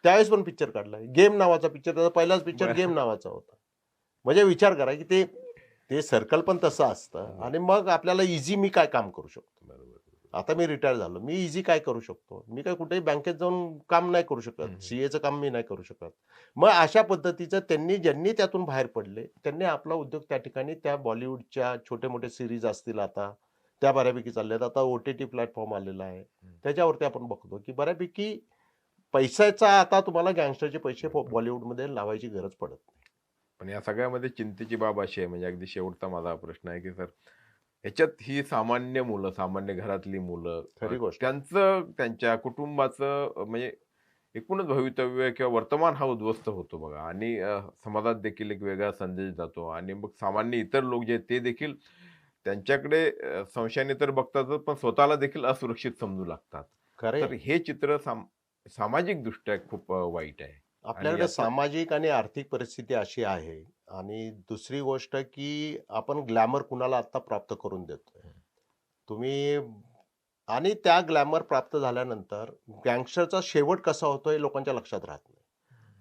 त्यावेळेस पण पिक्चर काढलाय. गेम नावाचा पिक्चर, त्याचा पहिलाच पिक्चर बरं. गेम नावाचा होता. म्हणजे विचार करा की ते ते सर्कल पण तसं असतं आणि मग आपल्याला इझी मी काय काम करू शकतो. बरोबर. आता मी रिटायर झालो. मी इझी काय करू शकतो? मी काय कुठेही बँकेत जाऊन काम नाही करू हं, शकत. हं. सीएचं काम मी नाही करू शकत. मग अशा पद्धतीचं ज्यांनी त्यातून बाहेर पडले, त्यांनी आपला उद्योग त्या ठिकाणी त्या बॉलिवूडच्या छोटे-मोठे सीरीज असतील आता, त्या बऱ्यापैकी चालल्यात. आता ओ-टी-टी प्लॅटफॉर्म आलेला आहे. त्याच्यावरती आपण बघतो, की बऱ्यापैकी पैशाचा आता तुम्हाला गँगस्टरचे पैसे बॉलिवूडमध्ये लावायची गरज पडत नाही. पण या सगळ्यामध्ये चिंतेची बाब अशी आहे, म्हणजे अगदी शेवटचा माझा हा प्रश्न आहे, की सर ह्याच्यात ही सामान्य मुलं, सामान्य घरातली मुलं खरी गोष्ट आहे. त्यांचं, त्यांच्या कुटुंबाचं म्हणजे एकूणच भवितव्य किंवा वर्तमान हा उद्ध्वस्त होतो बघा आणि समाजात देखील एक वेगळा संदेश जातो आणि मग सामान्य इतर लोक जे आहेत ते देखील त्यांच्याकडे संशयाने तर बघतातच, पण स्वतःला देखील असुरक्षित समजू लागतात. खरं तर आहे. हे चित्र सामाजिकदृष्ट्या खूप वाईट आहे आणि आपल्याकडे याचा सामाजिक आणि आर्थिक परिस्थिती अशी आहे आणि दुसरी गोष्ट की आपण ग्लॅमर कुणाला आता प्राप्त करून देतोय. तुम्ही आणि त्या ग्लॅमर प्राप्त झाल्यानंतर गँगस्टरचा शेवट कसा होतो हे लोकांच्या लक्षात राहत नाही.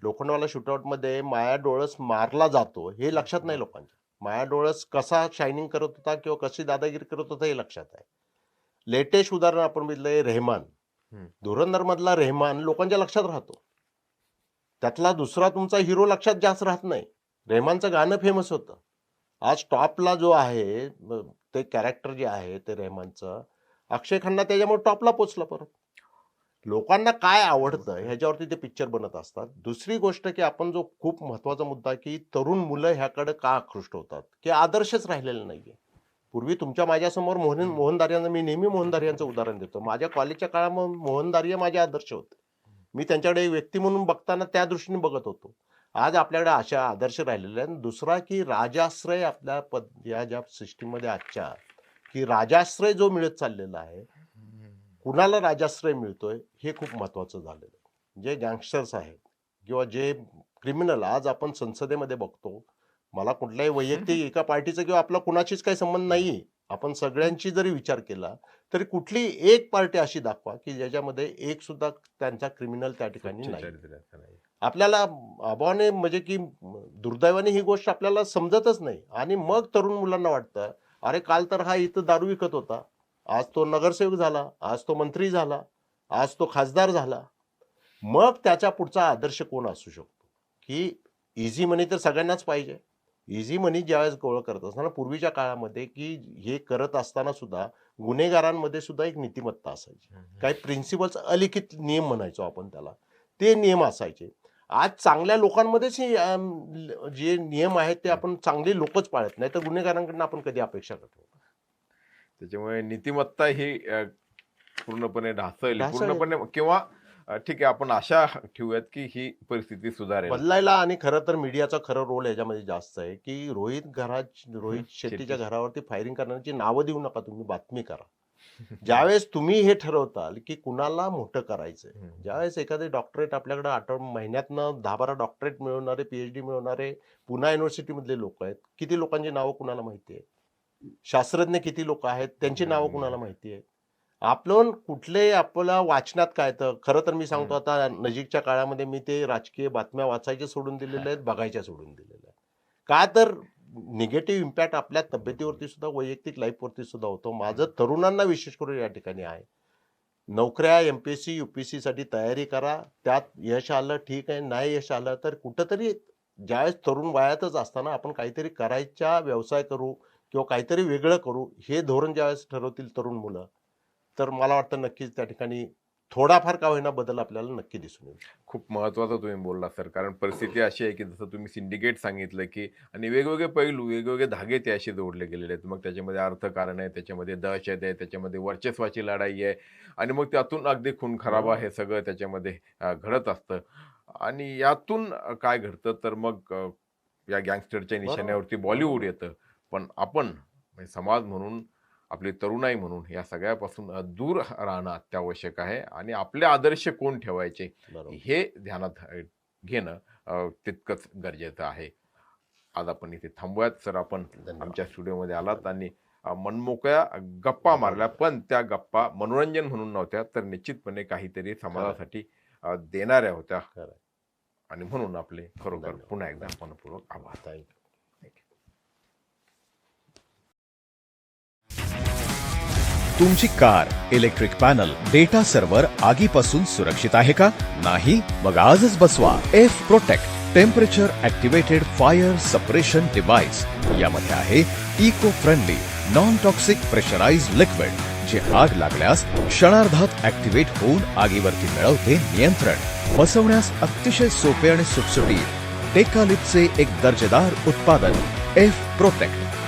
लोखंडवाला शूटआउटमध्ये माया डोळस मारला जातो हे लक्षात नाही लोकांच्या. माया डोळस कसा शायनिंग करत होता किंवा कशी दादागिरी करत होता हे लक्षात आहे. लेटेस्ट उदाहरण आपण बघितलंय रेहमान. हं. धुरंधरमधला रेहमान लोकांच्या लक्षात राहतो. त्यातला दुसरा तुमचा हिरो लक्षात जास्त राहत नाही. रेहमानचं गाणं फेमस होतं. आज टॉपला जो आहे ते कॅरेक्टर जे आहे ते रेहमानचं, अक्षय खन्ना त्याच्यामुळे टॉपला पोहोचला परत. लोकांना काय आवडतं ह्याच्यावरती ते पिक्चर बनत असतात. दुसरी गोष्ट की आपण जो खूप महत्त्वाचा मुद्दा की तरुण मुलं ह्याकडे का आकृष्ट होतात, की आदर्शच राहिलेला नाहीये. पूर्वी तुमच्या माझ्यासमोर मोहनदार यांचं मी नेहमी मोहनदार यांचं उदाहरण देतो. माझ्या कॉलेजच्या काळामध्ये मोहनदार माझे आदर्श होते. मी त्यांच्याकडे एक व्यक्ती म्हणून बघताना त्या दृष्टीने बघत होतो. आज आपल्याकडे अशा आदर्श राहिलेले आहेत. दुसरा की राजाश्रय आपल्या या ज्या सिस्टीममध्ये आजच्या, की राजाश्रय जो मिळत चाललेला आहे, कुणाला राजाश्रय मिळतोय हे खूप महत्त्वाचं झालेलं आहे. जे गँगस्टर्स आहेत किंवा जे क्रिमिनल आज आपण संसदेमध्ये बघतो. मला कुठल्याही वैयक्तिक एका पार्टीचा किंवा आपला कुणाशीच काही संबंध नाहीये. आपण सगळ्यांची जरी विचार केला, तरी कुठली एक पार्टी अशी दाखवा, की ज्याच्यामध्ये एक सुद्धा त्यांचा क्रिमिनल त्या ठिकाणी स्वच्छ नाही. चारित्र्याचं नाही. आपल्याला अभावाने म्हणजे की दुर्दैवाने ही गोष्ट आपल्याला समजतच नाही आणि मग तरुण मुलांना वाटतं, अरे काल तर हा इथं दारू विकत होता. आज तो नगरसेवक झाला, आज तो मंत्री झाला, आज तो खासदार झाला. मग त्याच्या पुढचा आदर्श कोण असू शकतो? की इझी मनी तर सगळ्यांनाच पाहिजे. इझी मनी ज्यावेळेस गोळा करत असताना पूर्वीच्या काळामध्ये की हे करत असताना सुद्धा गुन्हेगारांमध्ये सुद्धा एक नीतिमत्ता असायची. काही प्रिन्सिपल्स अलिखित नियम म्हणायचो आपण त्याला, ते नियम असायचे. आज चांगल्या लोकांमध्येच जे नियम आहेत ते आपण चांगली लोकच पाळत नाही, तर गुन्हेगारांकडून आपण कधी अपेक्षा करतो? त्याच्यामुळे नीतिमत्ता ही पूर्णपणे ढासळली ढासळली. पूर्णपणे, किंवा ठीक आहे आपण आशा ठेवूयात की ही परिस्थिती सुधारेल. बदलायला. आणि खरं तर मीडियाचा खरं रोल याच्यामध्ये जास्त आहे की रोहित शेट्टीच्या घरावरती फायरिंग करण्याची नावं देऊ नका, तुम्ही बातमी करा. ज्यावेळेस तुम्ही हे ठरवताल की कुणाला मोठं करायचंय, ज्यावेळेस एखादे डॉक्टरेट आपल्याकडे महिन्यातनं 10-12 डॉक्टरेट मिळवणारे, PhD मिळवणारे पुणा युनिव्हर्सिटीमधले लोक आहेत, किती लोकांची नावं कुणाला माहिती आहे? शास्त्रज्ञ किती लोक आहेत, त्यांची नावं कुणाला माहिती आहे? आपण कुठले आपल्या वाचनात काय, तर खरं तर मी सांगतो आता नजीकच्या काळामध्ये मी ते राजकीय बातम्या वाचायचे सोडून दिलेले आहेत, बघायच्या सोडून दिलेल्या आहेत. का तर निगेटिव्ह इम्पॅक्ट आपल्या तब्येतीवरती सुद्धा, वैयक्तिक लाईफवरती सुद्धा होतो. माझं तरुणांना विशेष करून या ठिकाणी आहे, नोकऱ्या MPSC UPSC साठी तयारी करा. त्यात यश आलं ठीक आहे, नाही यश आलं तर कुठंतरी ज्यावेळेस तरुण वयातच असताना आपण काहीतरी करायचा व्यवसाय करू किंवा काहीतरी वेगळं करू, हे धोरण ज्यावेळेस ठरवतील तरुण मुलं, तर मला वाटतं नक्कीच त्या ठिकाणी थोडाफार का होईना बदल आपल्याला नक्की दिसून येईल. खूप महत्त्वाचं तुम्ही बोलला सर, कारण परिस्थिती अशी आहे की जसं तुम्ही सिंडिकेट सांगितलं की, आणि वेगवेगळे पैलू, वेगवेगळे धागे ते असे जोडले गेलेले आहेत. मग त्याच्यामध्ये अर्थकारण आहे, त्याच्यामध्ये दहशत आहे, त्याच्यामध्ये वर्चस्वाची लढाई आहे, आणि मग त्यातून अगदी खून खराबा हे सगळं त्याच्यामध्ये घडत असतं. आणि यातून काय घडतं तर मग या गँगस्टरच्या निशाण्यावरती बॉलिवूड येतं. पण आपण म्हणजे समाज म्हणून, आपली तरुणाई म्हणून या सगळ्यापासून दूर राहणं अत्यावश्यक आहे, आणि आपले आदर्श कोण ठेवायचे बरोबर. हे ध्यानात घेणं तितकंच गरजेचं आहे. आज आपण इथे थांबूयात सर. आपण धन्यवाद. आमच्या स्टुडिओमध्ये आलात आणि मनमोकळ्या गप्पा मारल्या, पण त्या गप्पा मनोरंजन म्हणून नव्हत्या, तर निश्चितपणे काहीतरी समाजासाठी देणाऱ्या होत्या. खरं. आणि म्हणून आपले खरोखर धन्यवाद. पुन्हा एकदा मनपूर्वक आभार. थँक्यू. तुमची car, electric panel, data server आगीपासून सुरक्षित आहे का? नाही? मग आजच बसवा F protect temperature activated fire suppression device. यामध्ये आहे eco friendly non toxic pressurised liquid, जे आग लागल्यास क्षणार्धात ऍक्टिव्हेट होऊन आगीवरती मिळवते नियंत्रण. बसवण्यास अतिशय सोपे आणि सुटसुटीत. टेकालिपचे एक दर्जेदार उत्पादन एफ प्रोटेक्ट.